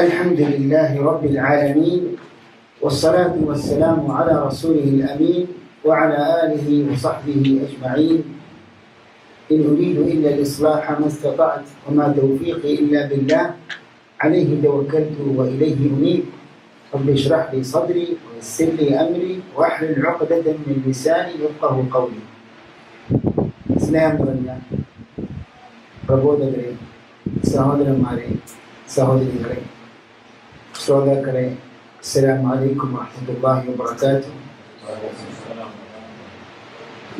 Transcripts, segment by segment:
الحمد لله رب العالمين والصلاة والسلام على رسوله الأمين وعلى آله وصحبه أجمعين. إن أريد إلا الإصلاح ما استطعت وما توفيقي إلا بالله عليه توكلت وإليه أنيب. رب اشرح لي صدري ويسر لي أمري واحلل عقدة من لساني يفقهوا قولي. സ്നേഹം നിറഞ്ഞ പ്രബോധകരെ, സഹോദരന്മാരെ, സഹോദരികളെ, ശ്രോതാക്കളെ, അസ്സലാമു അലൈക്കും വറഹ്മത്തുള്ളാഹി വബറകാതുഹു.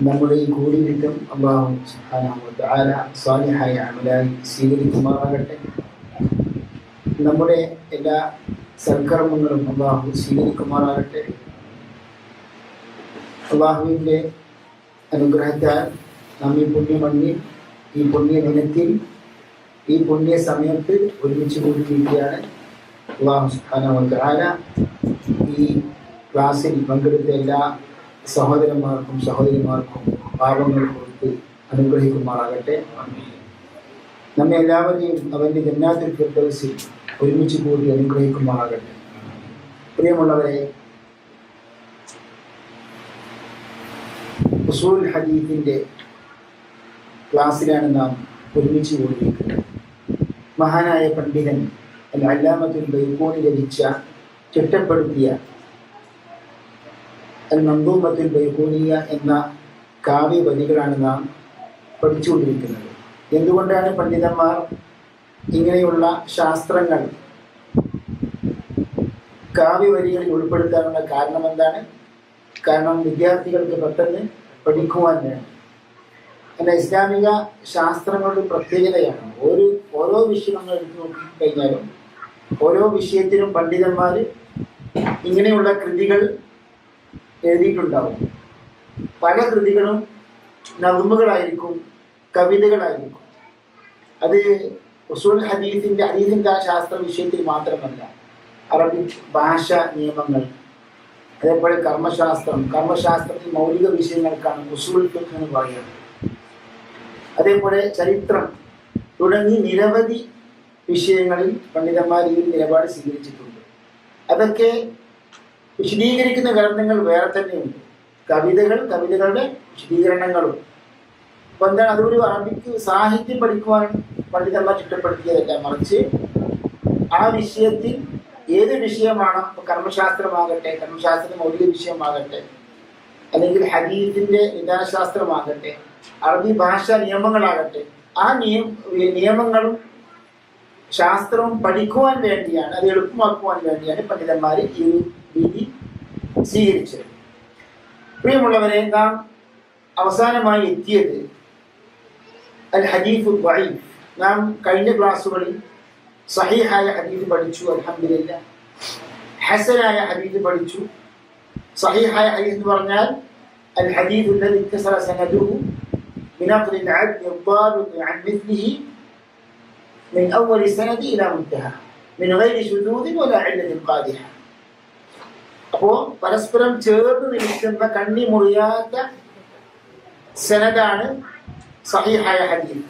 നമ്മുടെ ഈ കൂടിയിരുത്തം അല്ലാഹു സുബ്ഹാനഹു വ തആല സാലിഹായ അമലായി സ്വീകരിക്കുമാറാകട്ടെ. നമ്മുടെ എല്ലാ സൽക്കർമ്മങ്ങളും അല്ലാഹു സ്വീകരിക്കുമാറാകട്ടെ. അല്ലാഹുവിൻ്റെ അനുഗ്രഹത്താൽ നാം ഈ പുണ്യമണ്ണിൽ, ഈ പുണ്യ ദിനത്തിൽ, ഈ പുണ്യ സമയത്ത് ഒരുമിച്ച് കൂടിയിരിക്കുകയാണ്. അല്ലാഹു സുബ്ഹാനഹു വ തആല ഈ ക്ലാസ്സിൽ പങ്കെടുത്ത എല്ലാ സഹോദരന്മാർക്കും സഹോദരിമാർക്കും പാപങ്ങൾ കൊടുത്ത് അനുഗ്രഹിക്കുമാറാകട്ടെ. നമ്മെ എല്ലാവരെയും അവൻ്റെ ജന്നാത്തുൽ ഫിർദൗസിൽ ഒരുമിച്ച് കൂടി അനുഗ്രഹിക്കുമാറാകട്ടെ. പ്രിയമുള്ളവരെ, ഉസൂൽ ഹദീസിൻ്റെ ക്ലാസ്സിലാണ് നാം ഒരുമിച്ച് കൂടിയിരിക്കുന്നത്. മഹാനായ പണ്ഡിതൻ അൽ-അല്ലാമത്തുൽ ബൈഖൂനി രചിച്ച, ചിട്ടപ്പെടുത്തിയ അൽ-മൻദൂമത്തുൽ ബൈഖൂനിയ എന്ന കാവ്യവരികളാണ് നാം പഠിച്ചുകൊണ്ടിരിക്കുന്നത്. എന്തുകൊണ്ടാണ് പണ്ഡിതന്മാർ ഇങ്ങനെയുള്ള ശാസ്ത്രങ്ങൾ കാവ്യവരികളിൽ ഉൾപ്പെടുത്താനുള്ള കാരണം എന്താണ്? കാരണം വിദ്യാർത്ഥികൾക്ക് പെട്ടെന്ന് പഠിക്കുവാൻ വേണം. എൻ്റെ ഇസ്ലാമിക ശാസ്ത്രങ്ങളുടെ പ്രത്യേകതയാണ്. ഓരോ വിഷയങ്ങൾ എടുത്ത് നോക്കിക്കഴിഞ്ഞാലും ഓരോ വിഷയത്തിനും പണ്ഡിതന്മാർ ഇങ്ങനെയുള്ള കൃതികൾ എഴുതിയിട്ടുണ്ടാവും. പല കൃതികളും നദ്മുകളായിരിക്കും, കവിതകളായിരിക്കും. അത് ഉസൂൽ ഹദീസിൻ്റെ ശാസ്ത്ര വിഷയത്തിൽ മാത്രമല്ല, അറബിക് ഭാഷ നിയമങ്ങൾ, അതേപോലെ കർമ്മശാസ്ത്രത്തിൽ മൗലിക വിഷയങ്ങൾക്കാണ് ഉസൂൽ ഫിഖ് എന്ന് പറയുന്നത്. അതേപോലെ ചരിത്രം തുടങ്ങി നിരവധി വിഷയങ്ങളിൽ പണ്ഡിതന്മാർ ഈ നിലപാട് സ്വീകരിച്ചിട്ടുണ്ട്. അതൊക്കെ വിശദീകരിക്കുന്ന ഗ്രന്ഥങ്ങൾ വേറെ തന്നെയുണ്ട്. കവിതകളുടെ വിശദീകരണങ്ങളും. അപ്പോൾ എന്താണ്, അതൊരു അറബിക്ക് സാഹിത്യം പഠിക്കുവാൻ പണ്ഡിതന്മാർ ചിട്ടപ്പെടുത്തിയതല്ല, മറിച്ച് ആ വിഷയത്തിൽ ഏത് വിഷയമാണോ, കർമ്മശാസ്ത്രമാകട്ടെ, കർമ്മശാസ്ത്രത്തിന്റെ മൗലിക വിഷയമാകട്ടെ, അല്ലെങ്കിൽ ഹദീസിന്റെ വിധാനശാസ്ത്രമാകട്ടെ, അറബി ഭാഷാ നിയമങ്ങളാകട്ടെ, ആ നിയമങ്ങളും ശാസ്ത്രവും പഠിക്കുവാൻ വേണ്ടിയാണ്, അത് എളുപ്പമാക്കുവാൻ വേണ്ടിയാണ് പണ്ഡിതന്മാർ ഈ രീതി സ്വീകരിച്ചത്. പ്രിയമുള്ളവരെ, നാം അവസാനമായി എത്തിയത് അൽ ഹദീസ് ദഈഫ്. നാം കഴിഞ്ഞ ക്ലാസ്സുകളിൽ സഹീഹായ ഹദീസ് പഠിച്ചു, അൽഹംദുലില്ലാഹ്. ഹസനായ ഹദീസ് പഠിച്ചു. സഹീഹായ ഹദീസ് എന്ന് പറഞ്ഞാൽ അൽ ഹദീസ് അല്ലദീ ഇത്തസല സനദുഹു ബിനഖ്ലി അൽ-അദ്ൽ അൽ-ളാബിത് അൻ മിസ്ലിഹി മിൻ അവ്വൽ സനദി ഇലാ മുൻതഹ മിൻ ഗൈരി ശുദൂദ് വലാ ഇല്ലത്തിൻ ഖാദിഹ. അപ്പോൾ പരസ്പരം ചേർന്ന് നിൽക്കുന്ന, കണ്ണി മുറിയാത്ത സനദാണ് സഹീഹായ ഹദീസ്.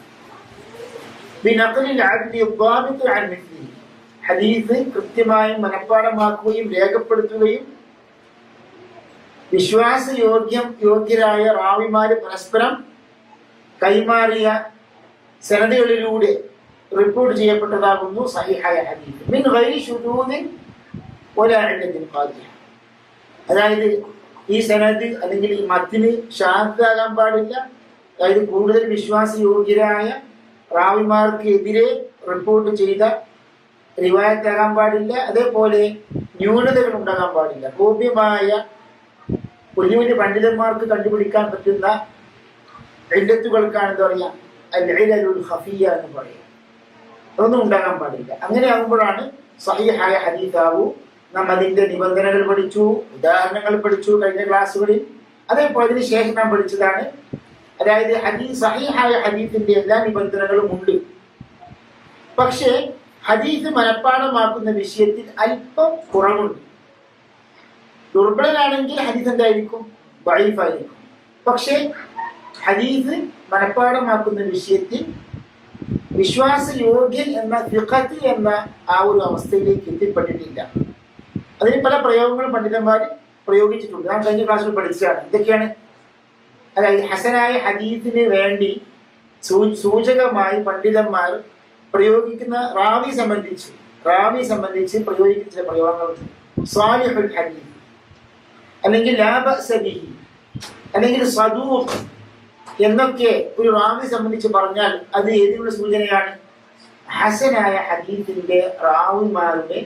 ഹദീസ് കൃത്യമായും മനഃപ്പാഠമാക്കുകയും രേഖപ്പെടുത്തുകയും വിശ്വാസയോഗ്യരായ റാവിമാര് പരസ്പരം കൈമാറിയ സനദുകളിലൂടെ റിപ്പോർട്ട് ചെയ്യപ്പെട്ടതാകുന്നു സഹീഹായ ഹദീസ്. മിൻ ഗൈരി ശുദൂദിൻ വലാ ഇല്ലത്തിൻ ഖാദിഹ. അതായത് ഈ സനദ് അല്ലെങ്കിൽ ഈ മത്തിന് ഷാദാകാൻ പാടില്ല. അതായത് കൂടുതൽ വിശ്വാസയോഗ്യരായ റാവിമാർക്ക് എതിരെ റിപ്പോർട്ട് ചെയ്ത റിവായത്താകാൻ പാടില്ല. അതേപോലെ ന്യൂനതകൾ ഉണ്ടാകാൻ പാടില്ല. ഗോപ്യമായ വലിയ വലിയ പണ്ഡിതന്മാർക്ക് കണ്ടുപിടിക്കാൻ പറ്റുന്ന ഇല്ലത്തുകൾക്കാണ് എന്താ പറയുക, അൽ-ഇലലുൽ ഖഫിയ്യ എന്ന് പറയുക. അതൊന്നും ഉണ്ടാകാൻ പാടില്ല. അങ്ങനെ ആകുമ്പോഴാണ് സഹീഹായ ഹദീസാവൂ. നാം അതിന്റെ നിബന്ധനകൾ പഠിച്ചു, ഉദാഹരണങ്ങൾ പഠിച്ചു കഴിഞ്ഞ ക്ലാസ്സുകളിൽ. അതേപോലെ അതിന് ശേഷം നാം പഠിച്ചതാണ്, അതായത് സഹീഹായ ഹദീസിന്റെ എല്ലാ നിബന്ധനകളും ഉണ്ട്. പക്ഷേ ഹദീസ് മനഃപ്പാഠമാക്കുന്ന വിഷയത്തിൽ അല്പം കുറവുണ്ട്. ദുർബലനാണെങ്കിൽ ഹദീസ് എന്തായിരിക്കും? ദഈഫായിരിക്കും. പക്ഷേ ഹദീസ് മനഃപ്പാഠമാക്കുന്ന വിഷയത്തിൽ വിശ്വാസയോഗ്യൻ എന്ന ഫിഖത്ത് എന്ന ആ ഒരു അവസ്ഥയിലേക്ക് എത്തിപ്പെട്ടിട്ടില്ല. അതിന് പല പ്രയോഗങ്ങളും പണ്ഡിതന്മാർ പ്രയോഗിച്ചിട്ടുണ്ട്. ഞാൻ കഴിഞ്ഞ ക്ലാസ്സിൽ പഠിച്ചതാണ്. എന്തൊക്കെയാണ്? അതായത് ഹസനായ ഹദീസിന് വേണ്ടി സൂചകമായി പണ്ഡിതന്മാർ പ്രയോഗിക്കുന്ന റാവി സംബന്ധിച്ച് പ്രയോഗിക്കുന്ന ചില പ്രയോഗങ്ങളുണ്ട്. സ്വാലിഹുൽ ഹദീസ്, അല്ലെങ്കിൽ ലാ ബഅസ ബിഹി, അല്ലെങ്കിൽ സദൂഖ് എന്നൊക്കെ ഒരു റാവി സംബന്ധിച്ച് പറഞ്ഞാൽ അത് ഏതിനുള്ള സൂചനയാണ്? ഹസനായ ഹദീസിന്റെ റാവിമാരുടെ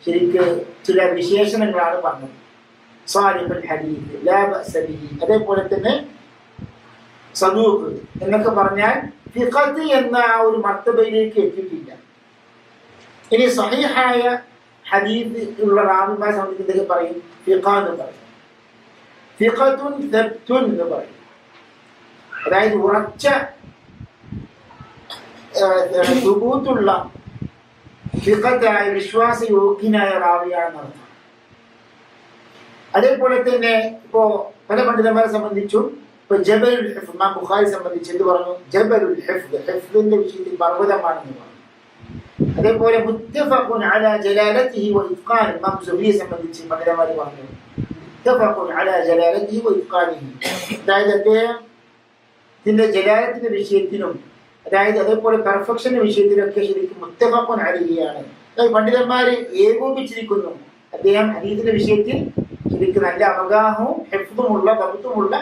ശരിക്ക് ചില വിശേഷണങ്ങളാണ് പറഞ്ഞത്. സ്വാലിഹുൽ ഹദീസ്, ലാ ബഅസ ബിഹി, അതേപോലെ തന്നെ സദൂഖ് എന്നൊക്കെ പറഞ്ഞാൽ ഫിഖത്ത് എന്ന ആ ഒരു മർത്തബയിലേക്ക് എത്തിയിട്ടില്ല. ഇനി സഹീഹായ ഹദീസ് ഉള്ള റാവിമാരെ സംബന്ധിച്ച് പറയും ഫിഖ എന്ന് പറയും, ഫിഖത്തുൻ സബ്തുൻ എന്ന് പറയും. അതായത് ഉറച്ച സുബൂത്തുള്ള ഫിഖത്തായ വിശ്വാസയോഗ്യനായ റാവിയാണെന്നർത്ഥം. അതേപോലെ തന്നെ ഇപ്പോ പല പണ്ഡിതന്മാരെ സംബന്ധിച്ചും ഇപ്പൊ ജബലുൽ ഹിഫ്ദ്, ഇമാം ബുഖാരി സംബന്ധിച്ച് എന്ത് പറഞ്ഞു? ജബലുൽ ഹിഫ്ദ്, ഹിഫ്ദിന്റെ വിഷയത്തിൽ പർവ്വതമാണെന്ന് പറഞ്ഞു. അതേപോലെ മുത്തഫഖുൻ അലാ ജലാലതിഹി വ ഇത്ഖാനിഹി, ഇമാം സുഹരിയെ സംബന്ധിച്ച് പണ്ഡിതന്മാർ പറഞ്ഞു മുത്തഫഖുൻ അലാ ജലാലതിഹി വ ഇത്ഖാനിഹി, അതായത് അദ്ദേഹത്തിന്റെ ജലാലത്തിന്റെ വിഷയത്തിലും അതായത് അതേപോലെ പെർഫെക്ഷന്റെ വിഷയത്തിലൊക്കെ ശരിക്കും മുത്തഫഖുൻ അലൈഹിയാണ്. പണ്ഡിതന്മാര് ഏകോപിച്ചിരിക്കുന്നു അദ്ദേഹം ഹദീസിന്റെ വിഷയത്തിൽ ശരിക്കും നല്ല അവഗാഹവും ഹിഫ്ദുമുള്ള ദബ്തുമുള്ള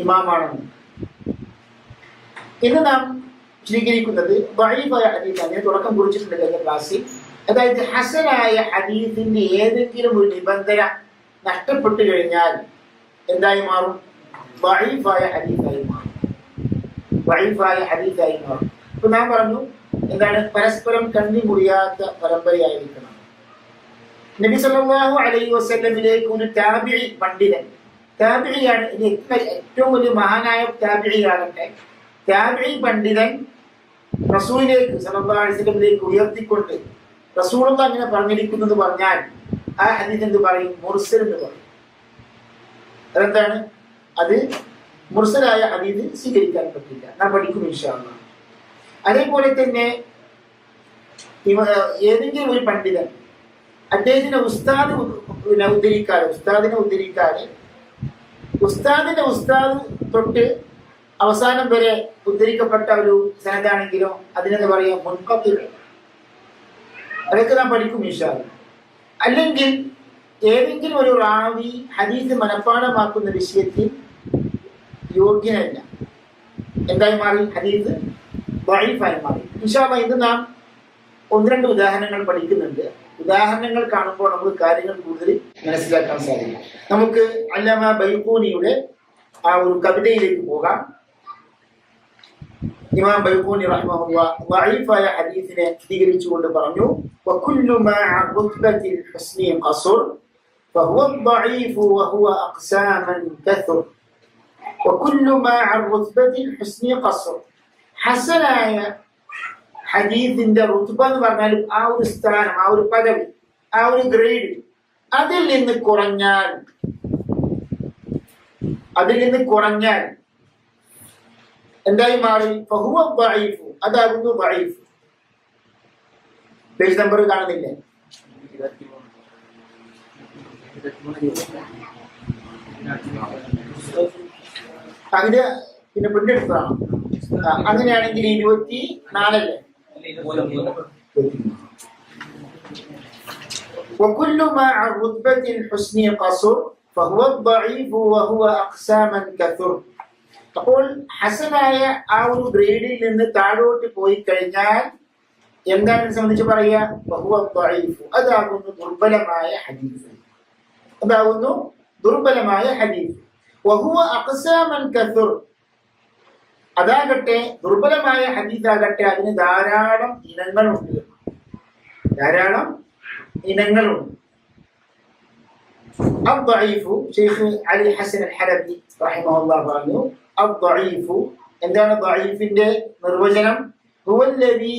ഇമാമാണെന്ന്. ഇന്ന് നാം സ്വീകരിക്കുന്നത് ദഈഫായ ഹദീസാണ്. ഞാൻ തുടക്കം കുറിച്ചിട്ടുണ്ട് കഴിഞ്ഞ ക്ലാസ്സിൽ. അതായത് ഹസനായ ഹദീസിന്റെ ഏതെങ്കിലും ഒരു നിബന്ധന നഷ്ടപ്പെട്ടു കഴിഞ്ഞാൽ എന്തായി മാറും? ദഈഫായ ഹദീസായി മാറും. ദഈഫായ ഹദീസായി മാറും. ഇപ്പൊ നാം പറഞ്ഞു എന്താണ്? പരസ്പരം കണ്ണിമുറിയാത്ത പരമ്പരയായിരിക്കണം. നബി സല്ലല്ലാഹു അലൈഹി വസല്ലമിലേക്ക് ഒരു താബിഈ പണ്ഡിതൻ, താബിഈയാണ്, ഇനി ഏറ്റവും വലിയ മഹാനായ താബിഈയാകട്ടെ, താബിഈ പണ്ഡിതൻ റസൂലിലേക്ക് സല്ലല്ലാഹു അലൈഹി വസല്ലമിലേക്ക് ഉയർത്തിക്കൊണ്ട് റസൂലുള്ളാഹി അങ്ങനെ പറഞ്ഞിരിക്കുന്നത് പറഞ്ഞാൽ ആ ഹദീസ് എന്ത് പറയും? മുർസൽ എന്ന് പറയും. അതെന്താണ്? അത് മുർസലായ ഹദീസ് സ്വീകരിക്കാൻ പറ്റില്ല. നാം പഠിക്കും ഇൻഷാ അല്ലാഹ്. അതേപോലെ തന്നെ ഏതെങ്കിലും ഒരു പണ്ഡിതൻ അദ്ദേഹത്തിന്റെ ഉസ്താദിനെ ഉദ്ധരിക്കാതെ ഉസ്താദിന്റെ ഉസ്താദ് തൊട്ട് അവസാനം വരെ ഉദ്ധരിക്കപ്പെട്ട ഒരു സനദാണെങ്കിലോ അതിനെന്താ പറയാ? മുൻഖത്തി. അതൊക്കെ നാം പഠിക്കും ഇൻഷാ അല്ലാഹ്. അല്ലെങ്കിൽ ഏതെങ്കിലും ഒരു റാവി ഹദീസ് മനഃപ്പാഠമാക്കുന്ന വിഷയത്തിൽ യോഗ്യനല്ല, എന്തായി മാറി? ഹദീസ് ദഈഫായി മാറി. ഇൻഷാ അല്ലാഹ് ഇന്ന് നാം ഒന്ന് രണ്ട് ഉദാഹരണങ്ങൾ പഠിക്കുന്നുണ്ട്. ഉദാഹരണങ്ങൾ കാണുമ്പോൾ നമുക്ക് കാര്യങ്ങൾ കൂടുതൽ മനസ്സിലാക്കാൻ സാധിക്കും. നമുക്ക് അല്ലാമ ബൈഖൂനിയുടെ ആ ഒരു കവിതയിലേക്ക് പോകാം. ഇമാം ബൈഖൂനി റഹിമഹുല്ലാഹ് ദഈഫായ ഹദീസിനെ സ്ഥിരീകരിച്ചുകൊണ്ട് പറഞ്ഞു, വകുല്ലു മാ റുത്ബത്തിൽ ഹുസ്നി ഖസ്ർ ഫഹുവ ദഈഫ് വഹുവ അഖ്സാമൻ കഥർ. വകുല്ലു മാ റുത്ബത്തിൽ ഹുസ്നി ഖസ്ർ, ഹസനായ ഹദീസിന്റെ റുത്ബ എന്ന് പറഞ്ഞാൽ ആ ഒരു സ്ഥാനം, ആ ഒരു പദവി, ആ ഒരു ഗ്രേഡ് അതിൽ നിന്ന് കുറഞ്ഞാൽ എന്തായി മാറി? ഫഹുവ ദഈഫ്, അതാകുന്നു ദഈഫ്. പേജ് നമ്പർ കാണുന്നില്ലേ? അതിന് പിന്നെ പ്രിന്റ് എടുത്തതാണ്. അങ്ങനെയാണെങ്കിൽ 24 وكل ما عن رتبة الحسن قصر فهو الضعيف وهو أقساما كثر. അപ്പോൾ ഹസനായ ആ ഒരു ഗ്രേഡിൽ നിന്ന് താഴോട്ട് പോയി കഴിഞ്ഞാൽ എന്താണ് സംബന്ധിച്ച് പറയുക? വഹുവ ദഈഫ്, അതാകുന്നു ദുർബലമായ ഹദീസ്. വഹുവ അഖ്സാമൻ കഥർ, അതാകട്ടെ ദുർബലമായ ഹദീസാകട്ടെ അതിന് ധാരാളം ഇനങ്ങളുണ്ട്. അദ്ദഈഫു ശൈഖ് അലി ഹസൻ അൽ ഹലബി റഹിമഹുല്ലാഹ് പറഞ്ഞു, അദ്ദഈഫു എന്താണ്? ദഈഫിന്റെ നിർവചനം ഹുവല്ലദീ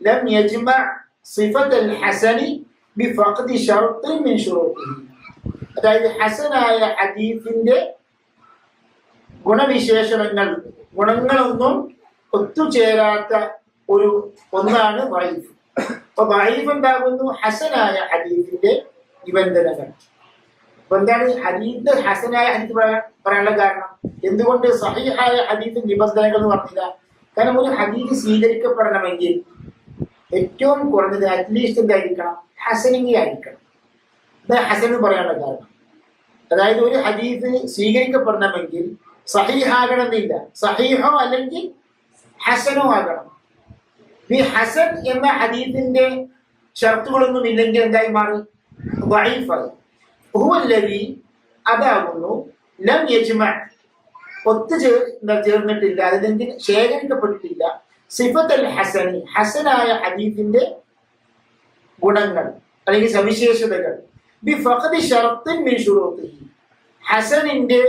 ലം യജ്മഅ സിഫത്തൽ ഹസനി ബിഫഖദി ശർത്തിൻ മിൻ ശുറൂതിഹി. അതായത് ഹസനായ ഹദീസിന്റെ ഗുണങ്ങളൊന്നും ഒത്തുചേരാത്ത ഒന്നാണ് ദഈഫ്. അപ്പൊ ദഈഫ് എന്താകുന്നു? ഹസനായ ഹദീസിന്റെ നിബന്ധനകൾ. അപ്പൊ എന്താണ് ഹദീസ് ഹസനായ ഹദീസ് പറയാനുള്ള കാരണം? എന്തുകൊണ്ട് സഹീഹായ ഹദീസ് നിബന്ധനകൾ എന്ന് പറഞ്ഞില്ല? കാരണം ഒരു ഹദീസ് സ്വീകരിക്കപ്പെടണമെങ്കിൽ ഏറ്റവും കുറഞ്ഞത് അറ്റ്ലീസ്റ്റ് എന്തായിരിക്കണം? ഹസനിങ് ആയിരിക്കണം. ഇതാണ് ഹസൻ എന്ന് പറയാനുള്ള കാരണം. അതായത് ഒരു ഹദീസ് സ്വീകരിക്കപ്പെടണമെങ്കിൽ സഹീഹാകണമെന്നില്ല, സഹീഹോ അല്ലെങ്കിൽ ഹസനോ ആകണം. ഈ ഹസൻ എന്ന ഹദീസിന്റെ ഷർത്തുകളൊന്നും ഇല്ലെങ്കിൽ എന്തായി മാറി? ദഈഫായി. ഹുവല്ലദീ അതാകുന്നു ലം യജ്മഅ ചേർന്നിട്ടില്ല, അല്ലെങ്കിൽ ശേഖരിക്കപ്പെട്ടിട്ടില്ല, സിഫത്തുൽ ഹസനി ഹസനായ ഹദീസിന്റെ ഗുണങ്ങൾ അല്ലെങ്കിൽ സവിശേഷതകൾ, ബിഫഖദി ശർത്തിൻ മിൻ ശുറൂത്തിഹി ഹസനിന്റെ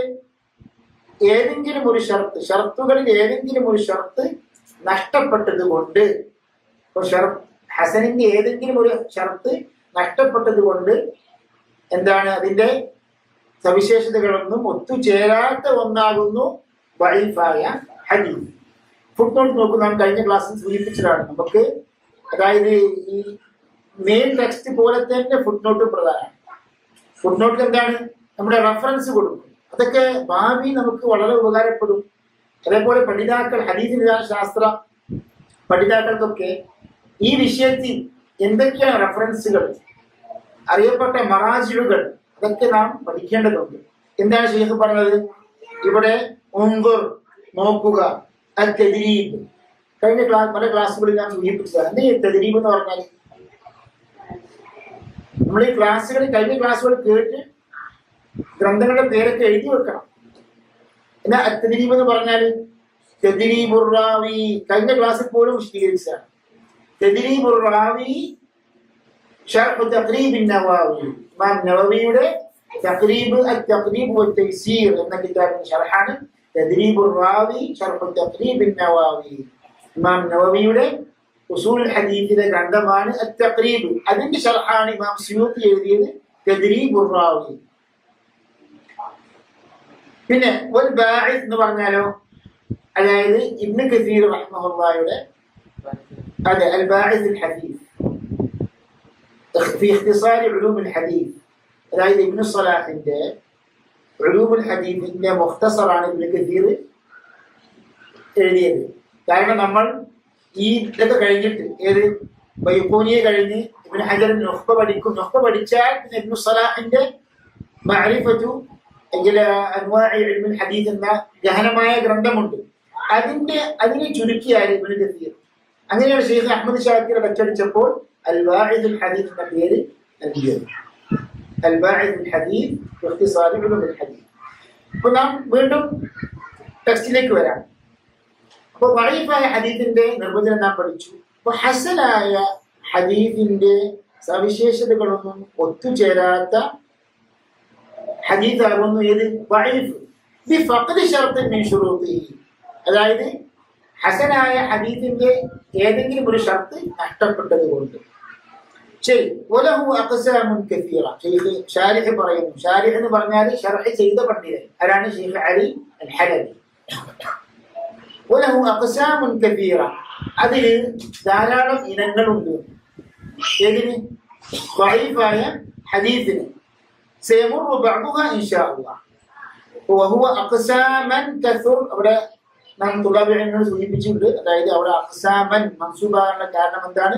ഏതെങ്കിലും ഒരു ഷർത്തുകളിൽ ഏതെങ്കിലും ഒരു ഷർത്ത് നഷ്ടപ്പെട്ടത് കൊണ്ട്, ഹസനിന്റെ ഏതെങ്കിലും ഒരു ഷർത്ത് നഷ്ടപ്പെട്ടത് കൊണ്ട് എന്താണ് അതിന്റെ സവിശേഷതകളൊന്നും ഒത്തുചേരാത്ത ഒന്നാകുന്നു ദഈഫായ ഹദീസ്. ഫുട്നോട്ട് നോക്കൂ, നാം കഴിഞ്ഞ ക്ലാസ്സിൽ സൂചിപ്പിച്ചതാണ്. നമുക്ക് അതായത് ഈ മെയിൻ ടെക്സ്റ്റ് പോലെ തന്നെ ഫുട്നോട്ടും പ്രധാനമാണ്. ഫുട്നോട്ടിൽ എന്താണ്? നമ്മുടെ റെഫറൻസ് കൊടുക്കും. അതൊക്കെ ഭാവി നമുക്ക് വളരെ ഉപകാരപ്പെടും. അതേപോലെ പഠിതാക്കൾ, ഹദീസ് വിജ്ഞാന ശാസ്ത്ര പഠിതാക്കൾക്കൊക്കെ ഈ വിഷയത്തിൽ എന്തൊക്കെയാണ് റെഫറൻസുകൾ, അറിയപ്പെട്ട മറാജിലുകൾ, അതൊക്കെ നാം പഠിക്കേണ്ടതുണ്ട്. എന്താണ് ശൈഖ് പറഞ്ഞത്? ഇവിടെ നോക്കുക, തദ്രീബ്. കഴിഞ്ഞ പല ക്ലാസ്സുകളിൽ ഞാൻ സൂചിപ്പിച്ചതാണ്. എന്താ ഈ തദ്രീബ് എന്ന് പറഞ്ഞാൽ? നമ്മൾ ഈ കഴിഞ്ഞ ക്ലാസ്സുകൾ കേട്ട് ഗ്രന്ഥങ്ങളുടെ പേരൊക്കെ എഴുതി വെക്കണം. എന്നാ തദ്രീബ് എന്ന് പറഞ്ഞാൽ തദ്രീബുർ റാവി കഴിഞ്ഞ ക്ലാസ്സിൽ പോലും വിശദീകരിച്ചതാണ്. തദ്രീബുർ റാവി ശർഹ് തഖ്രീബ് നവവി, ഇമാം നവവിയുടെ തഖ്രീബ് അത്തഖ്രീബ് വത്തയ്സീർ എന്ന കിതാബിന്റെ ശർഹാണ് തദ്രീബുർ റാവി ശർഹ് തഖ്രീബ് നവവി. ഇമാം നവവിയുടെ ഉസൂൽ ഹദീസിലെ ഗ്രന്ഥമാണ് അത്തഖ്രീബ്. അതിന്റെ ശർഹാണ് ഇമാം സുയൂത്തി എഴുതിയത് തദ്രീബുർ റാവി. പിന്നെ വൽ ബാഇസ് എന്ന് പറഞ്ഞാലോ, അതായത് ഇബ്നു കസീർ റഹ്മഹുല്ലാഹയുടെ അതെ അൽ ബാഇസ് അൽ ഹദീസ് ഫി ഇഖ്തിസാർ ഉലൂം അൽ ഹദീസ്, അതായത് ഇബ്നു സ്വലാഹിന്റെ ഉലൂം അൽ ഹദീസിന്റെ മുഖ്തസറാണ് ഇബ്നു കസീർ എഴുതിയത്. കാരണം നമ്മൾ ഈ ഇതൊക്കെ കഴിഞ്ഞിട്ട് ഏത് ബൈഖൂനിയെ കഴിഞ്ഞ് ഇബ്നു ഹജർ നുഖ്ബ പഠിക്കും. നുഖ്ബ പഠിച്ചാൽ ഇബ്നു സ്വലാഹിന്റെ മഅരിഫത്തു അൻവാഇ ഇൽമുൽ ഹദീസ് എന്ന ഗഹനമായ ഗ്രന്ഥമുണ്ട്. അതിനെ ചുരുക്കിയാൽ ഇബ്നു കസീർ. അങ്ങനെയാണ് ശൈഖ് അഹ്മദ് ഷാക്കിർ അച്ചടിച്ചപ്പോൾ അൽ ബാഇസുൽ ഹദീസ് എന്ന പേര് നൽകിയത്. അൽ ബാഇസുൽ ഹദീസ് ഇഖ്തിസാർ ഉലൂമുൽ ഹദീസ്. അപ്പോൾ നാം വീണ്ടും ടെക്സ്റ്റിലേക്ക് വരാം. അപ്പോൾ ദഈഫായ ഹദീസിന്റെ നിർവചനം നാം പഠിച്ചു. അപ്പോൾ ഹസനായ ഹദീസിന്റെ സവിശേഷതകളൊന്നും ഒത്തുചേരാത്ത ഹദീസാകുന്നു ഏത്? ദഈഫ് ബിഫഖദി ശർത്തിൻ മിൻ ശുറൂത്തിഹി, അതായത് ഹസനായ ഹദീസിന്റെ ഏതെങ്കിലും ഒരു ഷർത്ത് നഷ്ടപ്പെട്ടത് കൊണ്ട്. ശരി, വലഹു അഖ്സാമുൻ കസീറ. ശൈഖ് ശാരിഹ് പറയുന്നു. ശാരിഹ് എന്ന് പറഞ്ഞാൽ ശർഹ് ചെയ്ത പണ്ഡിതൻ. ആരാണ്? ശൈഖ് അലി അൽ ഹലബി. വലഹു അഖ്സാമുൻ കസീറ, അതിൽ ധാരാളം ഇനങ്ങളുണ്ട്. ഏതിന്? ദഈഫായ ഹദീസിന്. സയമുറു ബഅദുഹാ ഇൻഷാ അല്ലാഹ്. വഹുവ അഖ്സാമൻ കസൂർ. അവിടെ നാം തുലാബിഇൽമിൽ സൂചിപ്പിച്ചിട്ടുണ്ട്. അതായത് അവിടെ അഖ്സാമൻ മൻസൂബാകാനുള്ള കാരണം എന്താണ്?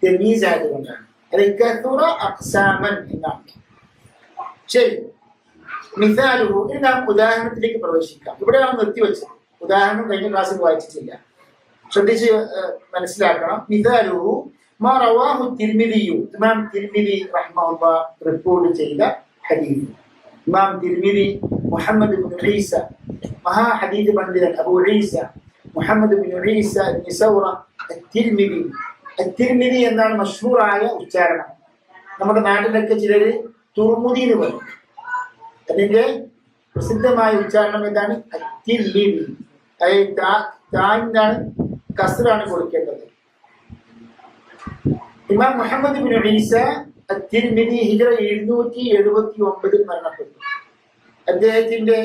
തമീസ് ആയതുകൊണ്ടാണ്. അത് കസൂറ അഖ്സാമൻ എന്നാണ്. ശരി, മിസാലുഹു. ഇനി നാം ഉദാഹരണത്തിലേക്ക് പ്രവേശിക്കാം. ഇവിടെ നാം നിർത്തിവെച്ചത് ഉദാഹരണം കഴിഞ്ഞ ക്ലാസ്സിൽ വായിച്ചിട്ടില്ല, ശ്രദ്ധിച്ച് മനസ്സിലാക്കണം. മിസാലുഹു മാ റവാഹു തിർമിദിയു. ഇമാം തിർമിദി റഹ്മഹുല്ലാഹ് റിപ്പോർട്ട് ചെയ്ത ഹദീസ്. ഇമാം തിർമിദി മുഹമ്മദ് ഇബ്നു ഈസ, മഹാ ഹദീസ് പണ്ഡിതൻ അബൂ ഈസ മുഹമ്മദ് ഇബ്നു ഈസ ഇബ്നു സൗറ അത്തിർമിദി. അത്തിർമിദി എന്നാണ് മഷ്ഹൂറായ ഉച്ചാരണം. നമ്മുടെ നാട്ടിലൊക്കെ ചിലര് തുർമുദി എന്ന് പറയും. അതിന്റെ പ്രസിദ്ധമായ ഉച്ചാരണം എന്താണ്? അത്തിർമിദി. അതായത് താന്താണ് കസ്റാണ് കൊടുക്കേണ്ടത്. ഇമാം മുഹമ്മദ് ഇബ്നു ഈസ അത്തിർമിദി ഹിജ്റ 779 മരണപ്പെട്ടു. അദ്ദേഹത്തിന്റെ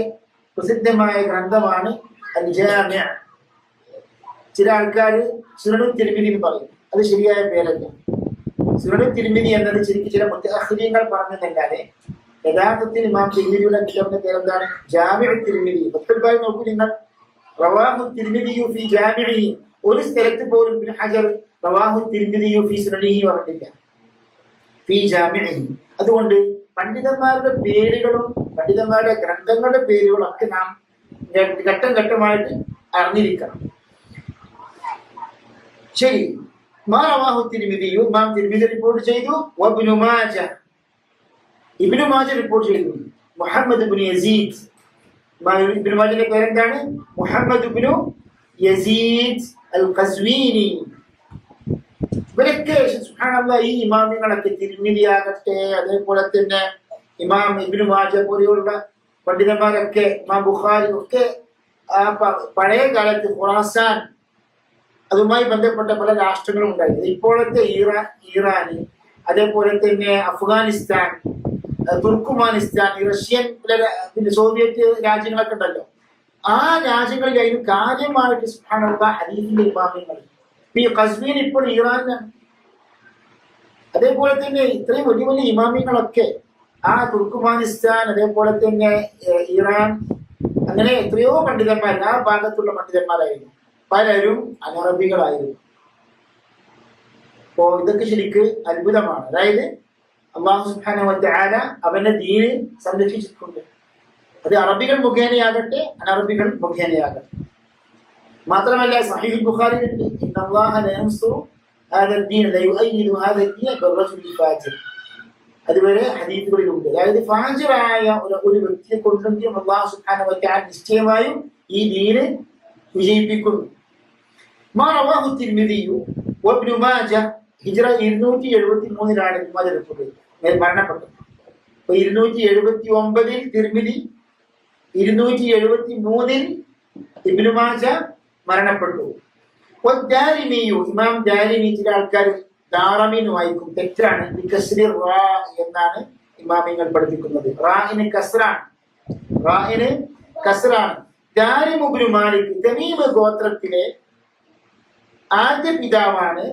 പ്രസിദ്ധമായ ഗ്രന്ഥമാണ് അൽ ജാമിഅ്. ചില ആൾക്കാർ സുനനു തിരുമിതി എന്ന് പറയും. അത് ശരിയായ പേരല്ല. സുനനു തിരുമിതി എന്നത് ശരിക്കും ചില മുത്തഅഖിരീങ്ങൾ പറഞ്ഞതല്ലാതെ യഥാർത്ഥത്തിൽ ഇമാം തിർമിദിയുടെ കിതാബിന്റെ പേരെന്താണ്? ജാമിഉ തിർമിദി. ഫത്ഹുൽ ബാരി നോക്കൂ നിങ്ങൾ. റവാഹു തിർമിദിയു ഫീ ജാമിഇഹി. ഒരു സ്ഥലത്ത് പോലും ഇബ്നു ഹജർ റവാഹു തിർമിദിയു ഫീ സുനനിഹി പറഞ്ഞിട്ടില്ല, ഫീ ജാമിഇഹി. അതുകൊണ്ട് പണ്ഡിതന്മാരുടെ പേരുകളും പണ്ഡിതന്മാരുടെ ഗ്രന്ഥങ്ങളുടെ പേരുകളും ഒക്കെ നാം ഘട്ടം ഘട്ടമായിട്ട് അറിഞ്ഞിരിക്കണം. ശരി. മാ റവാഹു തിർമിദിയു, ഇമാം തിർമിദി റിപ്പോർട്ട് ചെയ്തു. വഇബ്നു മാജ, ഇബ്നു മാജ റിപ്പോർട്ട് ചെയ്തു. മുഹമ്മദ് ഇബ്നു യസീദ്, ഇബ്നു മാജയുടെ പേരെന്താണ്? മുഹമ്മദ് ഇബ്നു യസീദ് അൽ ഖസ്വീനി. ഇവരൊക്കെ സുബ്ഹാനല്ലാഹ്, ഈ ഇമാമിങ്ങളൊക്കെ തിർമിദി ആകട്ടെ, അതേപോലെ തന്നെ ഇമാം ഇബ്നു മാജ പോലെയുള്ള പണ്ഡിതന്മാരൊക്കെ, ഇമാം ബുഖാരി ഒക്കെ പഴയ കാലത്ത് ഖുറാസാൻ അതുമായി ബന്ധപ്പെട്ട പല രാഷ്ട്രങ്ങളും ഉണ്ടായിരുന്നു. ഇപ്പോഴത്തെ ഇറാന്, അതേപോലെ തന്നെ അഫ്ഗാനിസ്ഥാൻ, തുർക്കുമാനിസ്ഥാൻ, റഷ്യൻ, സോവിയറ്റ് രാജ്യങ്ങളൊക്കെ ഉണ്ടല്ലോ. ആ രാജ്യങ്ങളിലായിരുന്നു കാര്യമായിട്ട് സുബ്ഹാനല്ലാഹ് ഹദീസിന്റെ ഇമാമിങ്ങൾ. ഈ ഖസ്വീൻ ഇപ്പോൾ ഇറാനാണ്. അതേപോലെ തന്നെ ഇത്രയും വലിയ വലിയ ഇമാമിങ്ങളൊക്കെ ആ തുർക്കുമാനിസ്ഥാൻ, അതേപോലെ തന്നെ ഇറാൻ, അങ്ങനെ എത്രയോ പണ്ഡിതന്മാർ ആ ഭാഗത്തുള്ള പണ്ഡിതന്മാരായിരുന്നു. പലരും അനറബികളായിരുന്നു. അപ്പോ ഇതൊക്കെ ശരിക്ക് അത്ഭുതമാണ്. അതായത് അല്ലാഹു സുബ്ഹാനഹു വ തആല അവന്റെ ദീന് സംരക്ഷിച്ചിട്ടുണ്ട്. അത് അറബികൾ മുഖേനയാകട്ടെ അനറബികൾ മുഖേനയാകട്ടെ. മാത്രമല്ല സഹീഹുൽ ബുഖാരിയിലുണ്ട്, ഇന്നല്ലാഹ ലയൻസുറു ഹാദൽ ദീൻ ലയുഅയ്യിദു ഹാദൽ ദീൻ ബിർറജുലിൽ ഫാജിർ. അതുവരെ ഹദീസുകളിലുണ്ട്. അതായത് ഫാജിറായ ഒരു വ്യക്തിയെ കൊണ്ടെങ്കിലും അല്ലാഹു സുബ്ഹാനഹു വ തആല നിശ്ചയമായും ഈ ദീന് വിജയിപ്പിക്കുന്നു. മാ റവാഹു തിർമിദിയു വഇബ്നു മാജ. ഹിജ്റ 273 ഇബ്നു മാജ റിപ്പോർട്ട് ചെയ്തു, മരണപ്പെട്ടു. അപ്പൊ 279 തിർമിദി, 273 ഇബ്നു മാജ മരണപ്പെട്ടു. വദ്ദാരിമിയു, ഇമാം ദാരിമി. ചില ആൾക്കാർ ദാറമീൻ വായിക്കും, തെറ്റാണ്. ബികസ്രി റാ എന്നാണ് ഇമാമിങ്ങൾ പഠിപ്പിക്കുന്നത്. റാഇന് കസ്റാണ്, റാഇന് കസ്റാണ്. ദാരിം ഇബ്നു മാലിക്, തമീം ഗോത്രത്തിലെ ആദ്യ പിതാവാണ്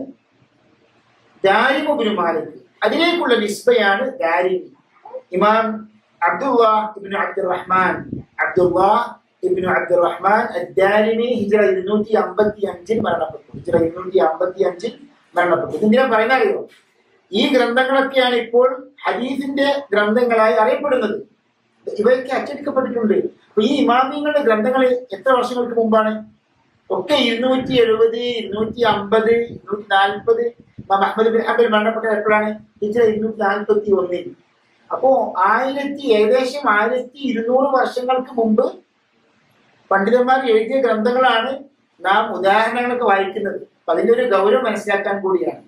ദാരിം ഇബ്നു മാലിക്. അതിലേക്കുള്ള നിസ്ബയാണ് ദാരിമി. ഇമാം അബ്ദുല്ലാഹ് ഇബ്നു അബ്ദുറഹ്മാൻ, അബ്ദുല്ലാഹ് ഇബ്നു അബ്ദുറഹ്മാൻ അദ്ദാരിമി ഹിജ്റ 255 മരണപ്പെട്ടു. ഹിജ്റ 255 മരണപ്പെട്ടു. എന്തിനാ പറയുന്ന അറിയോ? ഈ ഗ്രന്ഥങ്ങളൊക്കെയാണ് ഇപ്പോൾ ഹദീസിന്റെ ഗ്രന്ഥങ്ങളായി അറിയപ്പെടുന്നത്. ഇവയൊക്കെ അച്ചടിക്കപ്പെട്ടിട്ടുണ്ട്. അപ്പൊ ഈ ഇമാമിങ്ങളുടെ ഗ്രന്ഥങ്ങൾ എത്ര വർഷങ്ങൾക്ക് മുമ്പാണ്? ഒക്കെ 270, 250, 240. അഹ്മദ് ബിൻ ഹംബൽ മരണപ്പെട്ടത് എപ്പോഴാണ്? ഹിജ്റ 241. അപ്പോ ഏകദേശം 1200 വർഷങ്ങൾക്ക് മുമ്പ് പണ്ഡിതന്മാർ എഴുതിയ ഗ്രന്ഥങ്ങളാണ് നാം ഉദാഹരണങ്ങളൊക്കെ വായിക്കുന്നത്. അപ്പൊ അതിന്റെ ഒരു ഗൗരവം മനസ്സിലാക്കാൻ കൂടിയാണ്.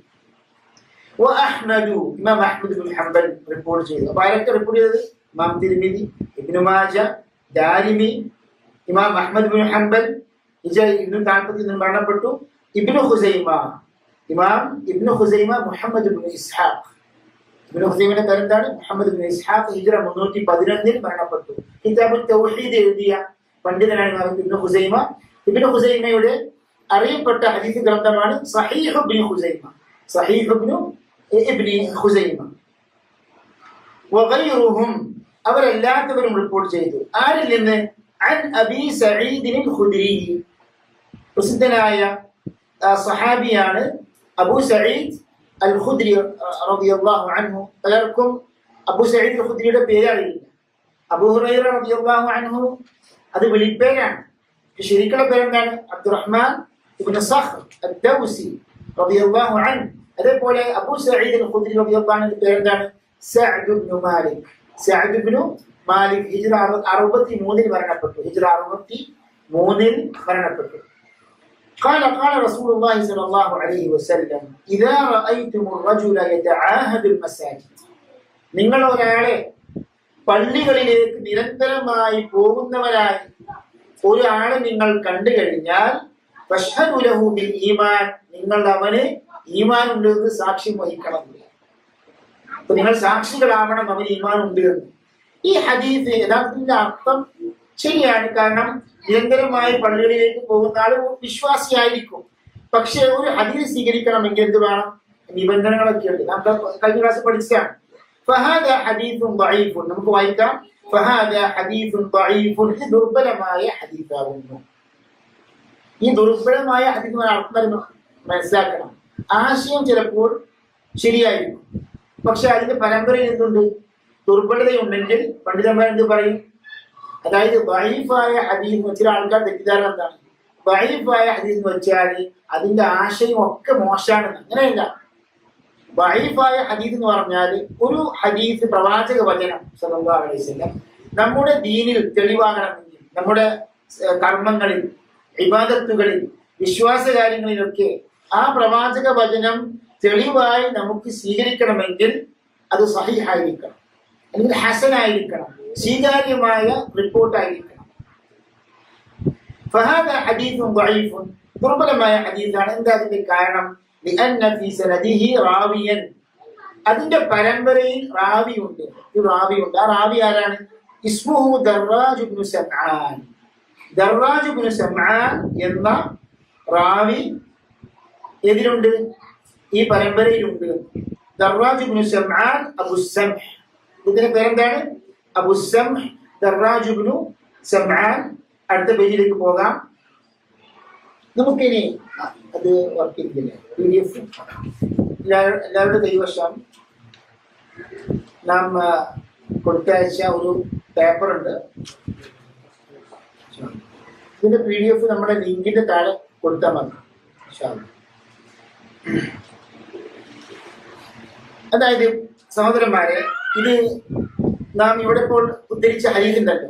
ഇമാം അഹ്മദ് ബിൻ ഹംബൽ റിപ്പോർട്ട് ചെയ്തു. അപ്പൊ ആരൊക്കെ റിപ്പോർട്ട് ചെയ്തത്? ഇമാം തിർമിദി, ഇബ്നു മാജ, ദാരിമി, ഇമാം അഹ്മദ് ബിൻ ഹംബൽ ഹിജ്റ 241 മരണപ്പെട്ടു. ഇബ്നു ഖുസൈമ, ഇമാം ഇബ്നു ഖുസൈമ മുഹമ്മദ് ഇബ്നു ഇസ്ഹാഖ്. ഇബ്നു ഖുസൈമയുടെ പേരെന്താണ്? മുഹമ്മദ് ഇബ്നു ഇസ്ഹാഖ്. ഹിജ്റ 311 മരണപ്പെട്ടു. കിതാബുൽ തൗഹീദ് എഴുതിയ പണ്ഡിതനാണ് ഇമാം ഇബ്നു ഖുസൈമ. ഇബ്നു ഖുസൈമയുടെ അറിയപ്പെട്ട ഹദീസ് ഗ്രന്ഥമാണ് സഹീഹ് ഇബ്നു ഖുസൈമ, സഹീഹ് ഇബ്നു ഖുസൈമ. വഗൈറുഹും, അവരെല്ലാത്തവരും റിപ്പോർട്ട് ചെയ്തു. ആരിൽ നിന്ന്? അൻ അബീ സഈദ് അൽ ഖുദ്രി. പ്രസിദ്ധനായ സഹാബിയാണ് അബൂ സഈദ് അൽ ഖുദ്രി റളിയല്ലാഹു അൻഹു. പലർക്കും അബൂ സഈദ് അൽ ഖുദ്രിയുടെ പേര് അറിയില്ല. അബൂ ഹുറൈറ റളിയല്ലാഹു അൻഹു അത് വിളിപ്പേരാണ്. ശരിക്കുള്ള പേരെന്താണ്? അബ്ദുറഹ്മാൻ ഇബ്നു സഖർ അദ്ദൗസി റളിയല്ലാഹു അൻഹു. അതേപോലെ അബൂ സഈദ് അൽ ഖുദ്രി റളിയല്ലാഹു അൻഹു പേരെന്താണ്? സഅദ് ഇബ്നു മാലിക്. സഅദ് ഇബ്നു മാലിക് ഹിജ്റ 63 മരണപ്പെട്ടു. ഹിജ്റ 63 മരണപ്പെട്ടു. قال رسول الله صلى الله عليه وسلم إذا رأيتم الرجل يتعاهد المساجد. നിങ്ങൾ ഒരാളെ പള്ളികളിലേക്ക് നിരന്തരമായി പോകുന്നവരായി ഒരാളെ നിങ്ങൾ കണ്ടു കഴിഞ്ഞാൽ ഫശ്ഹദു ലഹു ബിൽ ഈമാൻ, നിങ്ങൾ അവന് ഈമാൻ ഉണ്ട് എന്ന് സാക്ഷ്യം വഹിക്കണം. അപ്പൊ നിങ്ങൾ സാക്ഷികളാവണം അവന് ഈമാൻ ഉണ്ട് എന്ന്. ഈ ഹദീസ് യഥാർത്ഥത്തിന്റെ അർത്ഥം ശരിയാണ്. കാരണം നിരന്തരമായി പള്ളികളിലേക്ക് പോകുന്ന ആൾ വിശ്വാസിയായിരിക്കും. പക്ഷെ ഒരു ഹദീസ് സ്വീകരിക്കണമെങ്കിൽ എന്ത് വേണം? നിബന്ധനകളൊക്കെ ഉണ്ട്. നമ്മൾ കഴിഞ്ഞ ക്ലാസ് പഠിച്ചതാണ്. ഫഹാദ ഹദീസുൻ ദഈഫുൻ, നമുക്ക് വായിക്കാം. ഫഹാദ ഹദീസുൻ ദഈഫുൻ, ഇത് ദുർബലമായ ഹദീസാകുന്നു. ഈ ദുർബലമായ ഹദീസ് അർത്ഥം മനസ്സിലാക്കണം. ആശയം ചിലപ്പോൾ ശരിയായിരിക്കും, പക്ഷെ അതിന്റെ പരമ്പരയിൽ എന്തുണ്ട്? ദുർബലതയുണ്ടെങ്കിൽ പണ്ഡിതന്മാർ എന്ത് പറയും? അതായത് ദഈഫായ ഹദീസ്, ചില ആൾക്കാർ തെറ്റിദ്ധാരണ എന്താണ്? ദഈഫായ ഹദീസ് എന്ന് വെച്ചാൽ അതിന്റെ ആശയം ഒക്കെ മോശമാണെന്ന്. അങ്ങനെയല്ല. ദഈഫായ ഹദീസ് എന്ന് പറഞ്ഞാൽ ഒരു ഹദീസ് പ്രവാചക വചനം സല്ലല്ലാഹു അലൈഹി വസല്ലം നമ്മുടെ ദീനിൽ തെളിവാകണമെങ്കിൽ, നമ്മുടെ കർമ്മങ്ങളിൽ, ഇബാദത്തുകളിൽ, വിശ്വാസ കാര്യങ്ങളിലൊക്കെ ആ പ്രവാചക വചനം തെളിവായി നമുക്ക് സ്വീകരിക്കണമെങ്കിൽ അത് സഹീഹായിരിക്കണം, അല്ലെങ്കിൽ ഹസനായിരിക്കണം, സ്വീകാര്യമായ റിപ്പോർട്ടായിരിക്കണം. ഫഹാദാ ഹദീസുൻ ദഈഫുൻ, ദുർബലമായ ഹദീസാണ്. എന്താ അതിന്റെ കാരണം? ലിഅന്ന ഫീ സനദിഹി റാവിയൻ, അതിന്റെ പരമ്പരയിൽ റാവിയുണ്ട്. ഒരു റാവിയുണ്ട്. ആ റാവി ആരാണ്? ഇസ്മുഹു ദർറാജ് ഇബ്നു സമആൻ. ദർറാജ് ഇബ്നു സമആൻ എന്ന റാവി എതിലുണ്ട്? ഈ പരമ്പരയിലുണ്ട്. ദർറാജ് ഇബ്നു സമആൻ അബുസ്സംഹ്, ഇതിന്റെ പേരെന്താണ്? അബുസ്സംഹ് ദർറാജ് ഇബ്നു സമആൻ. അടുത്ത പേജിലേക്ക് പോകാം. നമുക്കിനി അത് വർക്ക് ചെയ്തില്ലേ? PDF എല്ലാവരുടെ കൈവശം നാം കൊടുത്തയച്ച ഒരു പേപ്പറുണ്ട്. ഇതിന്റെ PDF നമ്മുടെ ലിങ്കിന്റെ താഴെ കൊടുത്താൽ മതി. അതായത് സഹോദരന്മാരെ, ഇത് നാം ഇവിടെ ഇപ്പോൾ ഉദ്ധരിച്ച ഹദീസ് ഉണ്ടല്ലോ,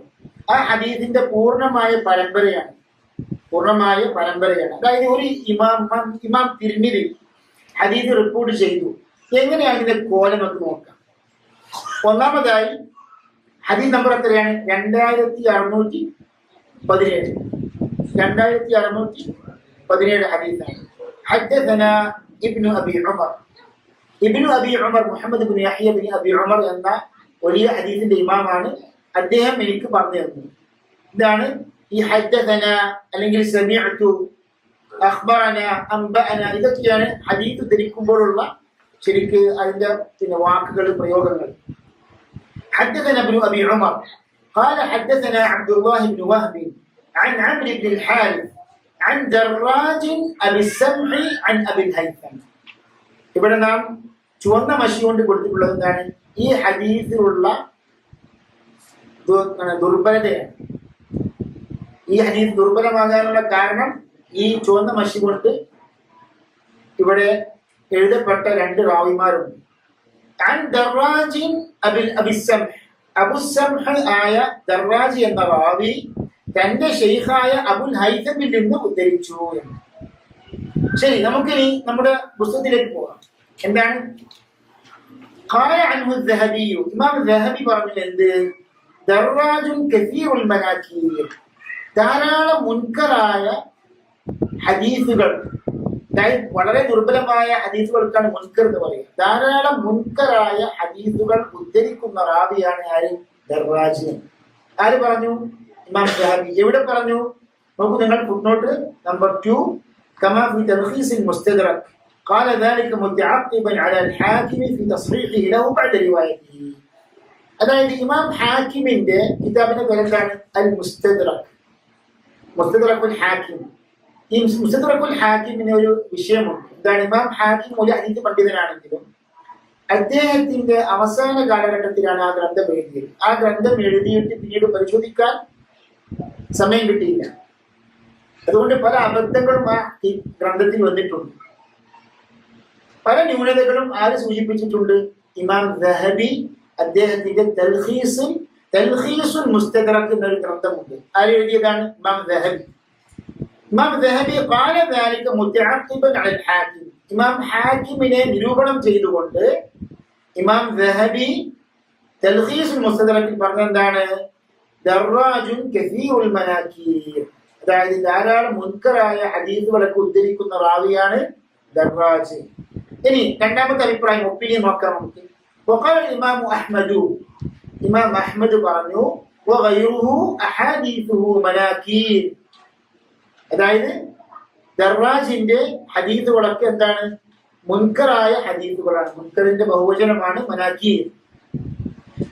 ആ ഹദീസിന്റെ പൂർണ്ണമായ പരമ്പരയാണ്. അതായത് ഒരു ഇമാം തിർമിദി ഹദീസ് റിപ്പോർട്ട് ചെയ്തു. എങ്ങനെയാണ് ഇതിന്റെ കോലമൊക്കെ നോക്കാം. ഒന്നാമതായി ഹദീസ് നമ്പർ എത്രയാണ്? 2617 ഹദീസാണ്. ഹദ്ദസനാ ഇബ്നു അബി ഉമർ മുഹമ്മദ് ഇബ്നു യഹ്യ ഇബ്നു അബി ഉമർ എന്ന വലിയ ഹദീസിന്റെ ഇമാമാണ്. അദ്ദേഹം എനിക്ക് പറഞ്ഞു തന്നു. ഇതാണ് ഈ ഹദ്ദസന, അല്ലെങ്കിൽ സമിഅതു, അഖ്ബറന, അംബഅന, ഇതൊക്കെയാണ് ഹദീസ് ധരിക്കുമ്പോഴുള്ള ശരിക്ക് അതിന്റെ വാക്കുകൾ, പ്രയോഗങ്ങൾ. ഹദ്ദസന ഇബ്നു അബി ഉമർ قال حدثنا عبد الله بن وهب عن عمرو بن الحارث عن دراج أبي السمح عن أبي الهيثم. ഇവിടെ നാം ചുവന്ന മഷി കൊണ്ട് കൊടുത്തിട്ടുള്ളത് എന്താണ്? ഈ ഹദീസിലുള്ള ദുർബലതയാണ്. ഈ ഹദീസ് ദുർബലമാകാനുള്ള കാരണം ഈ ചുവന്ന മഷി കൊണ്ട് ഇവിടെ എഴുതപ്പെട്ട രണ്ട് റാവിമാരുണ്ട്. അബുസ്സംഹ് ആയ ദർറാജി എന്ന റാവി തന്റെ ഷെയ്ഖായ അബുൽ ഹൈതമിൽ നിന്ന് ഉദ്ധരിച്ചു എന്ന്. ശരി, നമുക്കിനി നമ്മുടെ പുസ്തകത്തിലേക്ക് പോകാം. എന്താണ്? ഖാല അൻഹു الذهبي, ഇമാം ദഹബി പറഞ്ഞു എന്ത്? ദർറാജുൻ കസീറുൽ മനാകീർ, ധാരാളം മുൻകറായ ഹദീസുകൾ, വളരെ ദുർബലമായ ഹദീസുകൾക്കാണ് മുൻകർ എന്ന് പറയുക. ധാരാളം മുൻകറായ ഹദീസുകൾ ഉദ്ധരിക്കുന്ന റാവിയാണ് ആര്? ദർറാജ്. ആര് പറഞ്ഞു? ഇമാം ദഹബി. എവിടെ പറഞ്ഞു? നോക്കൂ നിങ്ങൾ, ഫുട്നോട്ട് നമ്പർ 2, കമാ ഫി തൽഖീസിൽ മുസ്തദ്റക് قال ذلك متعقبا على الحاكم في تصحيحه له بعد روايته. അതായത് ഇമാം ഹാക്കിമിന്റെ കിതാബിന്റെ പേരെന്താണ്? അൽ മുസ്തദ്റക്, മുസ്തദ്റഖുൽ ഹാക്കിം. ഈ മുസ്തദ്റഖുൽ ഹാക്കിമിന് ഒരു വിഷയമുണ്ട്. എന്താണ്? ഇമാം ഹാക്കിം ഒരു ഹദീസ് പണ്ഡിതനാണെങ്കിലും അദ്ദേഹത്തിന്റെ അവസാന കാലഘട്ടത്തിലാണ് ആ ഗ്രന്ഥം എഴുതിയത്. ആ ഗ്രന്ഥം എഴുതിയിട്ട് പിന്നീട് പരിശോധിക്കാൻ സമയം കിട്ടിയില്ല. അതുകൊണ്ട് പല അബദ്ധങ്ങളും ആ ഗ്രന്ഥത്തിൽ വന്നിട്ടുണ്ട്. പല ന്യൂനതകളും ആര് സൂചിപ്പിച്ചിട്ടുണ്ട്? ഇമാം ദഹബി അദ്ദേഹത്തിന്റെ തൽഖീസുൽ മുസ്തദ്റഖ് എന്നൊരു ഗ്രന്ഥമുണ്ട്. ആര് എഴുതിയതാണ്? ഇമാം ദഹബി. ഖാല ذلك متعقبا على الحاكم, ഇമാം ഹാക്കിമിനെ നിരൂപണം ചെയ്തുകൊണ്ട് ഇമാം ദഹബി തൽഖീസുൽ മുസ്തദ്റഖിൽ പറഞ്ഞെന്താണ്? ദർറാജുൻ കസീറുൽ മനാകീർ, അതായത് ധാരാളം മുൻകറായ ഹദീസുകളൊക്കെ ഉദ്ധരിക്കുന്ന റാവിയാണ് ദർറാജ്. ഇനി രണ്ടാമത്തെ അഭിപ്രായം, ഒപ്പീനിയൻ നോക്കാം നമുക്ക്. വഖാല ഇമാം അഹ്മദ്, ഇമാം അഹ്മദ് പറഞ്ഞു വഗൈറുഹു അഹാദീസുഹു മനാകീർ. അതായത് ദർറാജിന്റെ ഹദീസുകളൊക്കെ എന്താണ്? മുൻകറായ ഹദീസുകളാണ്. മുൻകറിന്റെ ബഹുവചനമാണ് മനാകീർ.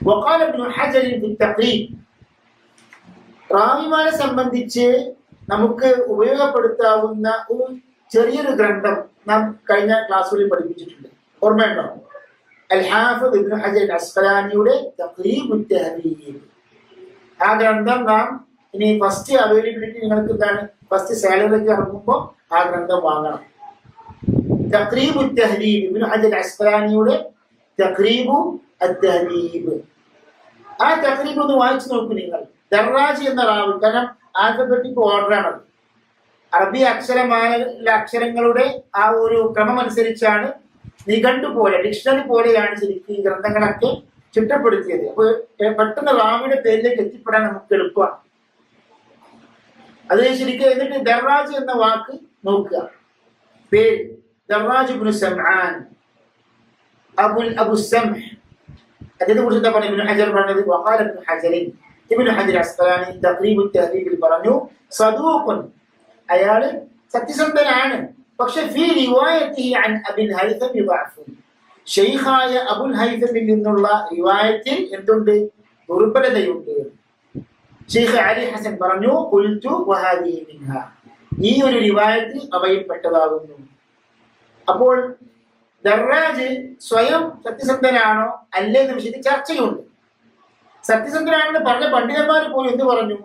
വഖാല ഇബ്നു ഹജർ ഫി തഖ്രീബ്. റാവിമാരെ സംബന്ധിച്ച് നമുക്ക് ഉപയോഗപ്പെടുത്താവുന്ന ഒരു ചെറിയൊരു ഗ്രന്ഥം നാം കഴിഞ്ഞ ക്ലാസ്സുകളിൽ പഠിപ്പിച്ചിട്ടുണ്ട്. ഓർമ്മയുണ്ടോ? അൽ ഹാഫിദ് ഇബ്നു ഹജർ അസ്ഖലാനിയുടെ തഖ്രീബുൽ തഹ്ദീബ്. ആ ഗ്രന്ഥം നാം ഇനി ഫസ്റ്റ് അവൈലബിലിറ്റി നിങ്ങൾക്ക് എന്താണ്? ഫസ്റ്റ് സാലറിക്ക് ഇറങ്ങുമ്പോൾ ആ ഗ്രന്ഥം വാങ്ങണം. തഖ്രീബുൽ തഹ്ദീബ്, ഇബ്നു ഹജർ അസ്ഖലാനിയുടെ തഖ്രീബു അത്തഹ്ദീബ്. ആ തഖ്രീബ് ഒന്ന് വായിച്ചു നോക്കൂ നിങ്ങൾ. ദർറാജ് എന്ന റാവി, കാരണം ആൽഫബറ്റിക് ഓർഡറാണ്. അറബി അക്ഷരങ്ങളുടെ ആ ഒരു ക്രമം അനുസരിച്ചാണ് നിഘണ്ടു പോലെ, ഡിക്ഷണറി പോലെയാണ് ശരിക്കും ഈ ഗ്രന്ഥങ്ങളൊക്കെ ചിട്ടപ്പെടുത്തിയത്. അപ്പൊ പെട്ടെന്ന് റാവിയുടെ പേരിലേക്ക് എത്തിപ്പെടാൻ നമുക്ക് എളുപ്പമാണ്. അത് ശരിക്കും. എന്നിട്ട് ദർറാജ് എന്ന വാക്ക് നോക്കുക. പേര് ദർറാജ് ഇബ്നു സംആൻ അബു സംഹ്. അതിനെ കുറിച്ച് എന്താ പറഞ്ഞത്? ഇബ്നു ഹജർ പറഞ്ഞത് വഖാല ഇബ്നു ഹജർ, ഇബ്നു ഹജർ അസ്ഖലാനി തഖ്രീബുൽ തഹ്ദീബിൽ പറഞ്ഞു സദൂഖുൻ, അയാൾ സത്യസന്ധനാണ്. പക്ഷെ ഫീ റിവായത്തിഹി അൻ അബിൽ ഹൈതം യുദഅഫു, ശൈഖായ അബുൽ ഹൈതമിൽ നിന്നുള്ള റിവായത്തിൽ എന്തുണ്ട്? ദുർബലതയുണ്ട്. ശൈഖ് അലി ഹസൻ പറഞ്ഞു ഖുൽതു വഹാദിഹി മിൻഹാ, ഈ ഒരു റിവായത്തിൽ അവയിൽപ്പെട്ടതാകുന്നു. അപ്പോൾ ദർറാജ് സ്വയം സത്യസന്ധനാണോ അല്ലേ എന്ന വിഷയത്തിൽ ചർച്ചയുണ്ട്. സത്യസന്ധനാണെന്ന് പറഞ്ഞ പണ്ഡിതന്മാർ പോലും എന്ത് പറഞ്ഞു?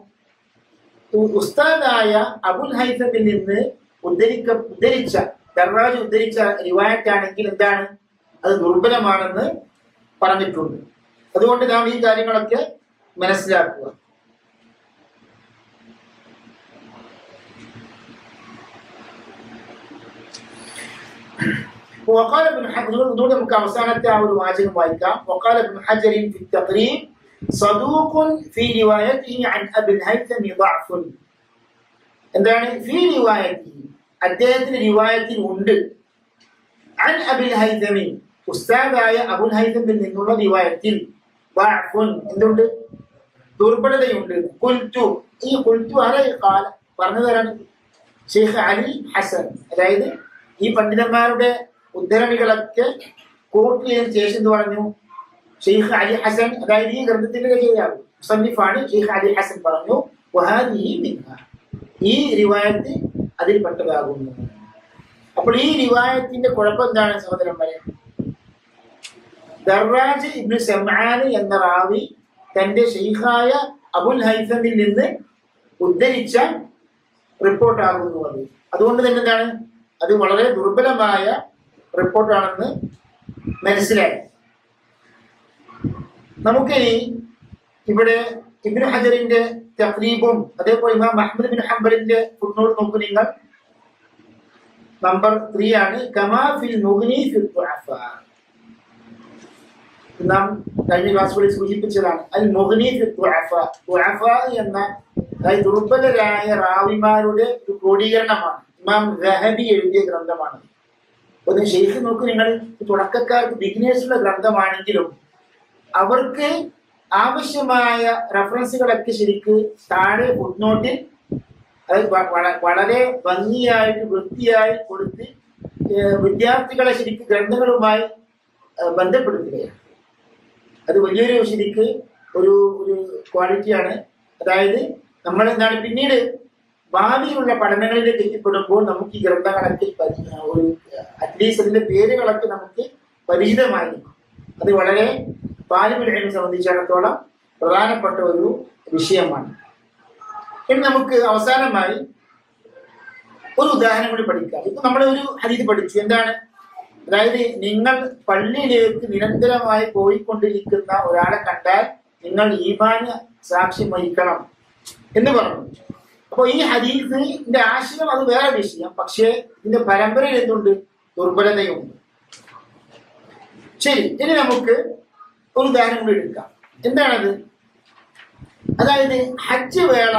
ഉസ്താദായ അബുൽ ഹൈതമിൽ നിന്ന് ഉദ്ധരിച്ച ദർറാജ് ഉദ്ധരിച്ച റിവായത്താണെങ്കിൽ എന്താണ്? അത് ദുർബലമാണെന്ന് പറഞ്ഞിട്ടുണ്ട്. അതുകൊണ്ട് നാം ഈ കാര്യങ്ങളൊക്കെ മനസ്സിലാക്കുക. وقال ابن حجر നമുക്ക് അവസാനത്തെ ആ ഒരു വാചകം വായിക്കാം. وقال ابن حجر في التقريب صدوق في روايته عن ابي الهيثم ضعف. എന്താണ് في روايته? അദ്ദേഹത്തിന്റെ റിവായത്തിൽ ഉണ്ട്. عن ابي الهيثم, ഉസ്താദായ അബുൽ ഹൈതമിൽ നിന്നുള്ള റിവായത്തിൽ ضعف, എന്തുണ്ട്? ദുർബലതയുണ്ട്. ഖുൽതു, ഈ ഖുൽതു ആരെ പറഞ്ഞതാണ്? Sheikh Ali Hasan. അതായത് ഈ പണ്ഡിതന്മാരുടെ ഉദ്ധരണികളൊക്കെ കോട്ട് ചെയ്തതിനു ശേഷം എന്ന് പറഞ്ഞു ഷെയ്ഖ് അലി ഹസൻ, അതായത് ഈ ഗ്രന്ഥത്തിന്റെ രചയിതാവ് മുസന്നിഫാണ് ഷെയ്ഖ് അലി ഹസൻ പറഞ്ഞു വഹാദിഹി മിൻഹാ, ഈ റിവായത്ത് അതിൽപ്പെട്ടതാകുന്നു. അപ്പോൾ ഈ റിവായത്തിന്റെ കുഴപ്പം എന്താണ് സഹോദരന്മാരെ? ദർറാജ് ഇബ്നു സംആൻ എന്ന റാവി തന്റെ ഷെയ്ഖായ അബുൽ ഹൈതമിൽ നിന്ന് ഉദ്ധരിച്ച റിപ്പോർട്ടാകുന്നു അത്. അതുകൊണ്ട് തന്നെ എന്താണ്? അത് വളരെ ദുർബലമായ റിപ്പോർട്ടാണെന്ന് മനസ്സിലായി. നമുക്കിനി ഇവിടെ ഇബ്നു ഹജറിന്റെ തഖ്രീബും അതേപോലെ ഇമാം അഹ്മദ് ബിൻ ഹംബലിന്റെ ഫുട്നോട്ട് നോക്കൂ നിങ്ങൾ. നമ്പർ 3 ആണ്. കമാ ഫിൽ മുഗ്നി ഫിൽ ദുഅഫാ. നാം കഴിഞ്ഞ ക്ലാസ്സുകളിൽ സൂചിപ്പിച്ചതാണ് അൽ മുഗ്നി ഫിൽ ദുഅഫാ. ദുഅഫാ എന്ന ദുർബലരായ റാവിമാരുടെ ഒരു ക്രോഡീകരണമാണ്. ഇമാം ദഹബി എഴുതിയ ഗ്രന്ഥമാണ്. ഒന്ന് ഷെയ്ഖ് നോക്ക് നിങ്ങൾ, തുടക്കക്കാർക്ക് ബിഗിനേഴ്സുള്ള ഗ്രന്ഥമാണെങ്കിലും അവർക്ക് ആവശ്യമായ റെഫറൻസുകളൊക്കെ ശരിക്ക് താഴെ ഫുട്നോട്ടിൽ വളരെ ഭംഗിയായിട്ട് വൃത്തിയായി കൊടുത്ത് വിദ്യാർത്ഥികളെ ശരിക്ക് ഗ്രന്ഥങ്ങളുമായി ബന്ധപ്പെടുത്തുകയാണ്. അത് വലിയൊരു ശരിക്ക് ഒരു ക്വാളിറ്റിയാണ്. അതായത് നമ്മൾ എന്താണ് പിന്നീട് ഭാവിയിലുള്ള പഠനങ്ങളിലേക്ക് എത്തിപ്പെടുമ്പോൾ നമുക്ക് ഈ ഗ്രന്ഥങ്ങളൊക്കെ ഒരു അറ്റ്ലീസ്റ്റ് അതിന്റെ പേരുകളൊക്കെ നമുക്ക് പരിചിതമായിരിക്കും. അത് വളരെ താലിബുൽ ഇൽമിനെ സംബന്ധിച്ചിടത്തോളം പ്രധാനപ്പെട്ട ഒരു വിഷയമാണ്. ഇനി നമുക്ക് അവസാനമായി ഒരു ഉദാഹരണം കൂടി പഠിക്കാം. ഇപ്പൊ നമ്മൾ ഒരു ഹദീസ് പഠിച്ചു. എന്താണ്? അതായത് നിങ്ങൾ പള്ളിയിലേക്ക് നിരന്തരമായി പോയിക്കൊണ്ടിരിക്കുന്ന ഒരാളെ കണ്ടാൽ നിങ്ങൾ ഈമാന് സാക്ഷ്യം വഹിക്കണം എന്ന് പറഞ്ഞു. അപ്പൊ ഈ ഹദീസിന്റെ ആശയം അത് വേറെ വിഷയം. പക്ഷേ ഇതിന്റെ പരമ്പരയിൽ എന്തുണ്ട്? ദുർബലതയുണ്ട്. ശരി, ഇനി നമുക്ക് ഒരു ഉദാഹരണം കൂടി എടുക്കാം. എന്താണത്? അതായത് ഹജ്ജ് വേള,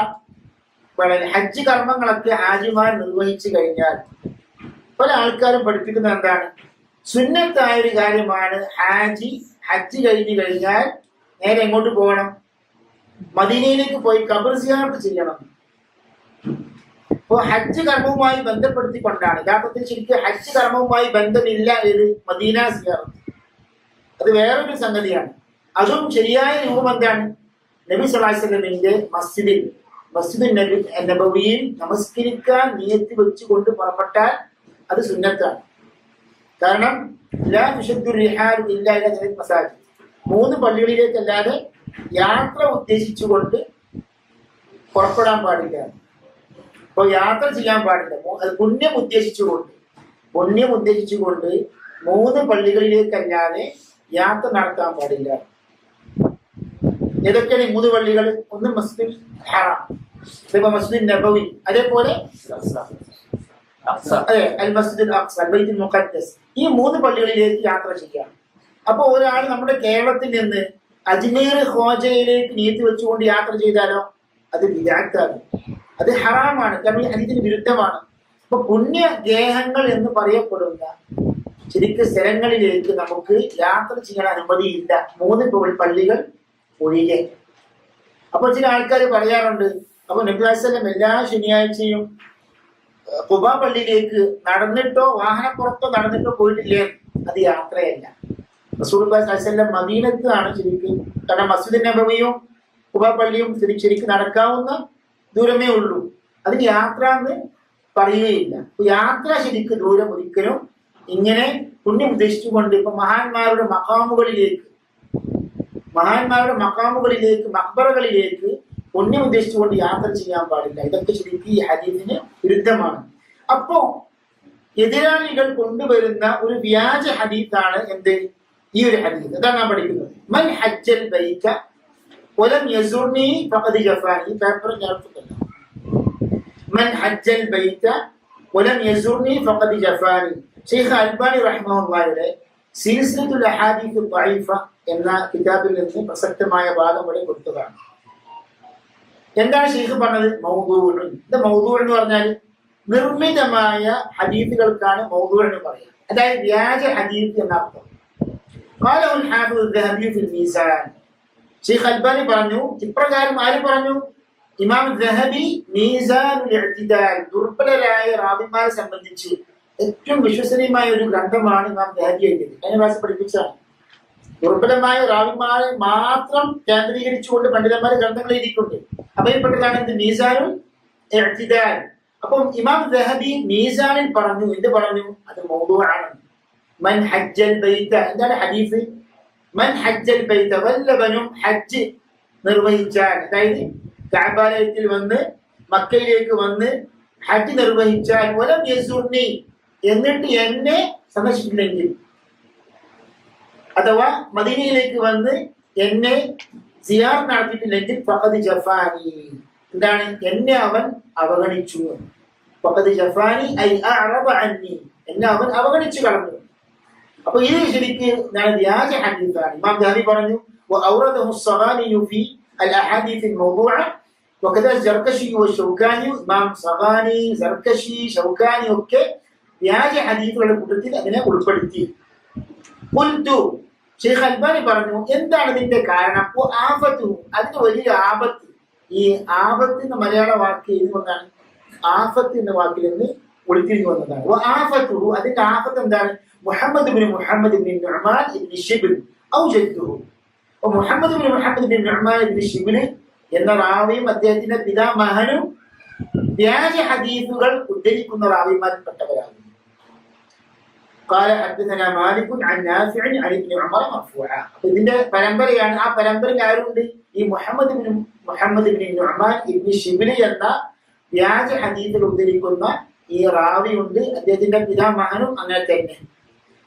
ഹജ്ജ് കർമ്മങ്ങളൊക്കെ ഹാജിമാർ നിർവഹിച്ചു കഴിഞ്ഞാൽ പല ആൾക്കാരും പഠിപ്പിക്കുന്നത് എന്താണ്? സുന്നത്തായ ഒരു കാര്യമാണ് ഹജ്ജ് കഴിഞ്ഞു കഴിഞ്ഞാൽ നേരെ എങ്ങോട്ട് പോകണം? മദീനയിലേക്ക് പോയി ഖബർ സിയാറത്ത് ചെയ്യണം. അപ്പോൾ ഹജ്ജ് കർമ്മവുമായി ബന്ധപ്പെടുത്തിക്കൊണ്ടാണ്. യഥാർത്ഥത്തിൽ ശരിക്കും ഹജ്ജ് കർമ്മവുമായി ബന്ധമില്ല ഏത് മദീന സിയാറത്ത്, അത് വേറൊരു സംഗതിയാണ്. അതും ശരിയായ രൂപം എന്താണ്? നബി സല്ലല്ലാഹു അലൈഹി വസല്ലമിന്റെ മസ്ജിദുൻ നബവിയിൽ നമസ്കരിക്കാൻ നിയത്ത് വെച്ചുകൊണ്ട് പുറപ്പെട്ടാൽ അത് സുന്നത്താണ്. കാരണം ലാ തുശദ്ദു റിഹാലു ഇല്ലാ ഇലാ സലാത്തി മസാജിദ്, 3 പള്ളികളിലേക്കല്ലാതെ യാത്ര ഉദ്ദേശിച്ചുകൊണ്ട് പുറപ്പെടാൻ പാടില്ല. അപ്പോൾ യാത്ര ചെയ്യാൻ പാടില്ല. അത് പുണ്യം ഉദ്ദേശിച്ചുകൊണ്ട് 3 പള്ളികളിലേക്കല്ലാതെ യാത്ര നടത്താൻ പാടില്ല. ഏതൊക്കെയാണ് ഈ 3 പള്ളികൾ? ഒന്ന് മസ്ജിദുൽ ഹറാം, മസ്ജിദുൻ നബവി, അതേപോലെ അൽ മസ്ജിദുൽ അഖ്സ, അൽ ബൈത്തുൽ മുഖദ്ദസ്. ഈ 3 പള്ളികളിലേക്ക് യാത്ര ചെയ്യാം. അപ്പൊ ഒരാൾ നമ്മുടെ കേരളത്തിൽ നിന്ന് അജ്മീർ ഖ്വാജയിലേക്ക് നീട്ടി വെച്ചുകൊണ്ട് യാത്ര ചെയ്താലോ അത് ബിദ്അത്താണ്, അത് ഹറാമാണ്. കാരണം ഈ ഹദീസിന് വിരുദ്ധമാണ്. അപ്പൊ പുണ്യ ഗേഹങ്ങൾ എന്ന് പറയപ്പെടുന്ന ശരിക്കും സ്ഥലങ്ങളിലേക്ക് നമുക്ക് യാത്ര ചെയ്യാൻ അനുമതിയില്ല, 3 പള്ളികൾ ഒഴികെ. അപ്പൊ ചില ആൾക്കാർ പറയാറുണ്ട്, അപ്പൊ നബി സല്ലല്ലാഹു അലൈഹി വസല്ലം എല്ലാ ശനിയാഴ്ചയും ഖുബാ പള്ളിയിലേക്ക് നടന്നിട്ടോ വാഹനപ്പുറത്തോ നടന്നിട്ടോ പോയിട്ടില്ലേ? അത് യാത്രയല്ല. റസൂലുള്ളാഹി സ്വല്ലല്ലാഹു അലൈഹി വസല്ലം മദീനത്താണ് ശരിക്കും. കാരണം മസ്ജിദുൻ നബവിയും ഖുബാ പള്ളിയും ശരിക്കും നടക്കാവുന്ന ദൂരമേ ഉള്ളൂ. അതിന് യാത്ര എന്ന് പറയുകയില്ല. യാത്ര ശരിക്കും ദൂരം ഒരിക്കലും ഇങ്ങനെ പുണ്യം ഉദ്ദേശിച്ചുകൊണ്ട് ഇപ്പൊ മഹാന്മാരുടെ മഖാമുകളിലേക്ക് മഖ്ബറകളിലേക്ക് പുണ്യം ഉദ്ദേശിച്ചുകൊണ്ട് യാത്ര ചെയ്യാൻ പാടില്ല. ഇതൊക്കെ ശരിക്കും ഈ ഹദീസിന് വിരുദ്ധമാണ്. അപ്പോ എതിരാളികൾ കൊണ്ടുവരുന്ന ഒരു വ്യാജ ഹദീസാണ് എന്ത്? ഈ ഒരു ഹദീസ്. അതാണ് നാം പഠിക്കുന്നത്. മൻ ഹജ്ജൽ ബൈത വലം യസുർനി ഫഖദ് ജഫാനി. പേപ്പർ ഞാർത്തില്ല. മൻ ഹജ്ജൽ ബൈത വലം യസുർനി ഫഖദ് ജഫാനി. ശൈഖ് അൽബാനി റഹിമഹുല്ലാഹിയുടെ സിൽസിലത്തുൽ അഹാദീസ് ദഈഫ എന്ന കിതാബിൽ നിന്ന് പ്രസക്തമായ ഭാഗം ഇവിടെ കൊടുത്തതാണ്. എന്താണ് ശൈഖ് പറഞ്ഞത്? മൗദൂഉൻ. ഇത് മൗദൂഉ എന്ന് പറഞ്ഞാൽ നിർമ്മിതമായ ഹദീസുകൾക്കാണ് മൗദൂഉ എന്ന് പറയുന്നത്, അതായത് വ്യാജ ഹദീസ് എന്നർത്ഥം. ഖാലഹുൽ ഹാഫിദ് അദ്ദഹബി ഫിൽ മീസാൻ. ശൈഖ് അൽബാനി പറഞ്ഞു, ഇപ്രകാരം ആര് പറഞ്ഞു? ഇമാം ദഹബി മീസാനുൽ ഇഅ്തിദാൽ, ദുർബലരായ റാവിമാരെ സംബന്ധിച്ച് ഏറ്റവും വിശ്വസനീയമായ ഒരു ഗ്രന്ഥമാണ് ഇമാം ദഹബി എഴുതിയത്. അതിനെ ഭാഷ പഠിപ്പിച്ചാണ്. ദുർബലമായ റാവിമാരെ മാത്രം കേന്ദ്രീകരിച്ചുകൊണ്ട് പണ്ഡിതന്മാരെ ഗ്രന്ഥങ്ങൾ എഴുതിയിട്ടുണ്ട്. അവയിൽപ്പെട്ടതാണ് എന്ത്? മീസാനുൽ ഇഅ്തിദാൽ. അപ്പം ഇമാം ദഹബി മീസാനിൽ പറഞ്ഞു, എന്ത് പറഞ്ഞു? അത് മൗദൂഅാണ്. മൻ ഹജ്ജൽ ബൈത, എന്താണ് ഹദീസ്? മൻ ഹജ്ജൽ ബൈത, വല്ലവനും ഹജ്ജ് നിർവഹിച്ചാൽ, അതായത് കഅബാലയത്തിൽ വന്ന് മക്കയിലേക്ക് വന്ന് ഹജ്ജ് നിർവഹിച്ചാൽ, വലം യസുർനി, എന്നിട്ട് എന്നെ സന്ദർശിച്ചില്ലെങ്കിൽ, അഥവാ മദീനയിലേക്ക് വന്ന് എന്നെ സിയാർ നടത്തിയിട്ടില്ലെങ്കിൽ ഫഖദ് ജഫാനി, എന്താണ്? എന്നെ അവൻ അവഗണിച്ചു. ഫഖദ് ജഫാനി ഐ അഅറബ അന്നി, എന്നെ അവൻ അവഗണിച്ചു കളഞ്ഞു. അപ്പൊ ഇത് ശരിക്ക് ഞാൻ വ്യാജ ഹദീസാണ്. ഇമാം ദഹബി പറഞ്ഞു, വഅൗറദഹു الصغاني في الاحاديث الموضوعه وكذا الزركشي والشوكاني. ഇമാം സഗാനി, സർക്കശി, ഷൗക്കാനി ഒക്കെ വ്യാജ ഹദീസുകളുടെ കൂട്ടത്തിൽ അതിനെ ഉൾപ്പെടുത്തി. ഖുൽതു, ശൈഖ് അൽബാനി പറഞ്ഞു, എന്താണ് ഇതിന്റെ കാരണം? ആഫത്തു, അതിന് വലിയ ആപത്ത്. ഈ ആപത്ത് എന്ന മലയാള വാക്ക് എഴുതുന്നതാണ് ആഫത്ത് എന്ന വാക്കിൽ നിന്ന് ഉൾത്തിരിഞ്ഞു വന്നതാണ്. ആഫത്തു, അതിന്റെ ആഫത്ത് എന്താണ്? മുഹമ്മദ് ഇബ്നു നുഅ്മാൻ ഇബ്നു ശിബ്ൽ ഔ ജദ്ദുഹു. അപ്പോൾ മുഹമ്മദ് ഇബ്നു നുഅ്മാൻ ഇബ്നു ശിബ്ൽ എന്ന റാവിയും അദ്ദേഹത്തിന്റെ പിതാമഹനും വ്യാജ ഹദീസുകൾ ഉദ്ധരിക്കുന്ന റാവിമാരിൽപ്പെട്ടവരാണ്. قال حدثنا مالك عن نافع عن ابن عمر مرفوعا. അപ്പോൾ ഇതിന്റെ പരമ്പരയാണ്. ആ പരമ്പരയിൽ ആരുണ്ട്? ഈ മുഹമ്മദ് ഇബ്നു നുഅ്മാൻ ഇബ്നു ശിബ്ൽ എന്ന വ്യാജ ഹദീസുകൾ ഉദ്ധരിക്കുന്ന ഈ റാവി ഉണ്ട്. അദ്ദേഹത്തിന്റെ പിതാമഹനും അങ്ങനെ തന്നെ.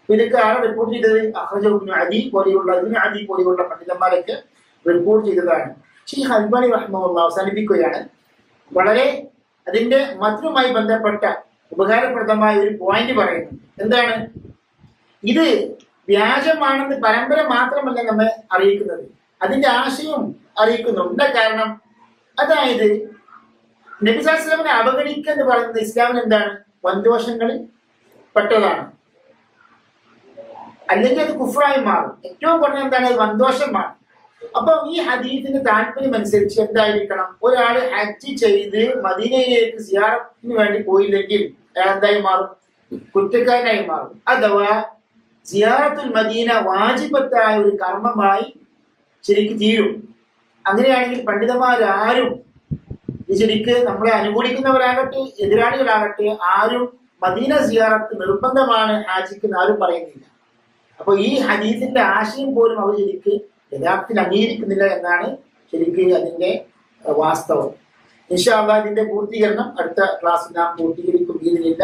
ഇതൊക്കെ ആരെ റിപ്പോർട്ട് ചെയ്തത്? അഖ്റജഹു ഇബ്നു അദി പോലെയുള്ള പണ്ഡിതന്മാരൊക്കെ റിപ്പോർട്ട് ചെയ്തതാണ്. ശൈഖ് അൽബാനി റഹിമഹുല്ലാഹ് അവസാനിപ്പിക്കുകയാണ്. വളരെ അതിന്റെ മറ്റുമായി ബന്ധപ്പെട്ട ഉപകാരപ്രദമായ ഒരു പോയിന്റ് പറയുന്നു. എന്താണ്? ഇത് വ്യാജമാണെന്ന് പരമ്പര മാത്രമല്ല നമ്മെ അറിയിക്കുന്നത്, അതിന്റെ ആശയവും അറിയിക്കുന്നുണ്ട്. കാരണം അതായത് നബി സല്ലല്ലാഹു അലൈഹി വസല്ലമയെ അവഗണിക്കുക എന്ന് പറയുന്നത് ഇസ്ലാമിന് എന്താണ്? വൻദോഷങ്ങളിൽ പെട്ടതാണ്. അല്ലെങ്കിൽ അത് കുഫ്റായി മാറും. ഏറ്റവും കുറഞ്ഞ എന്താണ്? അത് വൻദോഷമാണ്. അപ്പൊ ഈ ഹദീസിന്റെ താല്പര്യം അനുസരിച്ച് എന്തായിരിക്കണം, ഒരാള് ഹജ്ജ് ചെയ്ത് മദീനയിലേക്ക് സിയാറത്തിന് വേണ്ടി പോയില്ലെങ്കിൽ അയാൾ എന്തായി മാറും? കുറ്റക്കാരനായി മാറും. അഥവാ സിയാറത്തുൽ മദീന വാജിബത്തായ ഒരു കർമ്മമായി ശരിക്ക് തീരും. അങ്ങനെയാണെങ്കിൽ പണ്ഡിതന്മാരാരും ശരിക്ക് നമ്മളെ അനുകൂലിക്കുന്നവരാകട്ടെ എതിരാളികളാകട്ടെ ആരും മദീന സിയാറത്ത് നിർബന്ധമാണ് ഹാജിക്ക് ആരും പറയുന്നില്ല. അപ്പൊ ഈ ഹദീസിന്റെ ആശയം പോലും അവർ ശരിക്ക് യഥാർത്ഥത്തിൽ അംഗീകരിക്കുന്നില്ല എന്നാണ് ശരിക്ക് അതിന്റെ വാസ്തവം. ഇൻഷാ അല്ലാഹ് ഇതിന്റെ പൂർത്തീകരണം അടുത്ത ക്ലാസ്സിൽ നാം പൂർത്തീകരിക്കും ഇതിനില്ല.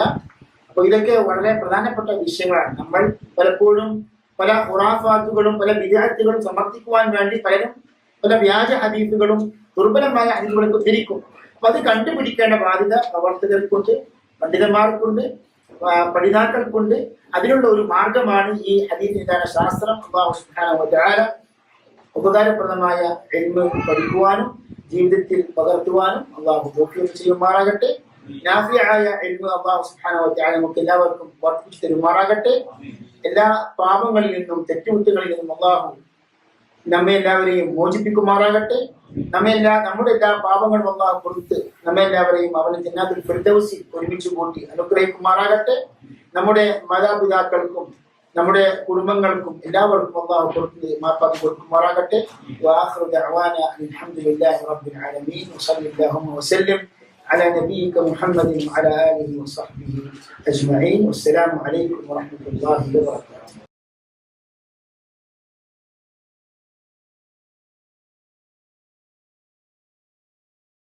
അപ്പൊ ഇതൊക്കെ വളരെ പ്രധാനപ്പെട്ട വിഷയങ്ങളാണ്. നമ്മൾ പലപ്പോഴും പല ഖുറാഫാത്തുകളും പല ബിദ്അത്തുകളും സമർത്ഥിക്കുവാൻ വേണ്ടി പലരും പല വ്യാജ ഹദീസുകളും ദുർബലമായ ഹദീസുകളൊക്കെ ഉദ്ധരിക്കും. അപ്പൊ അത് കണ്ടുപിടിക്കേണ്ട ബാധ്യത പ്രവർത്തകർക്കുണ്ട്, പണ്ഡിതന്മാർക്കുണ്ട്, പഠിതാക്കൾക്കുണ്ട്. അതിനുള്ള ഒരു മാർഗമാണ് ഈ ഹദീസ് നിദാന ശാസ്ത്രം. അല്ലാഹു സുബ്ഹാനഹു വ തആല ഉപകാരപ്രദമായ ഇൽമ് പഠിക്കുവാനും ജീവിതത്തിൽ പകർത്തുവാനും അല്ലാഹു തൗഫീഖ് ചെയ്യുമാറാകട്ടെ. നാഫിയായ ഇൽമ് അല്ലാഹു സുബ്ഹാനഹു വ തആല നമുക്ക് എല്ലാവർക്കും വർദ്ധിപ്പിച്ചു തരുമാറാകട്ടെ. എല്ലാ പാപങ്ങളിൽ നിന്നും തെറ്റുകുറ്റങ്ങളിൽ നിന്നും അല്ലാഹു നമ്മെ എല്ലാവരെയും മോചിപ്പിക്കുമാറാകട്ടെ. നമ്മുടെ എല്ലാ പാപങ്ങളും അല്ലാഹു പൊറുത്ത് നമ്മെ എല്ലാവരെയും അവന് ജന്നാത്തുൽ ഫിർദൗസിൽ ഒരുമിച്ച് കൂട്ടി അനുഗ്രഹിക്കുമാറാകട്ടെ. നമ്മുടെ മാതാപിതാക്കൾക്കും നമ്മുടെ കുടുംബങ്ങൾക്കും എല്ലാവർക്കും അല്ലാഹു പൊറുത്ത് മാപ്പാക്കി കൊടുക്കുമാറാകട്ടെ. വആഖിറു ദഅവാന അൽഹംദുലില്ലാഹി റബ്ബിൽ ആലമീൻ വസല്ലല്ലാഹു വസല്ലം على نبيك محمد وعلى آله وصحبه أجمعين والسلام عليكم ورحمة الله وبركاته.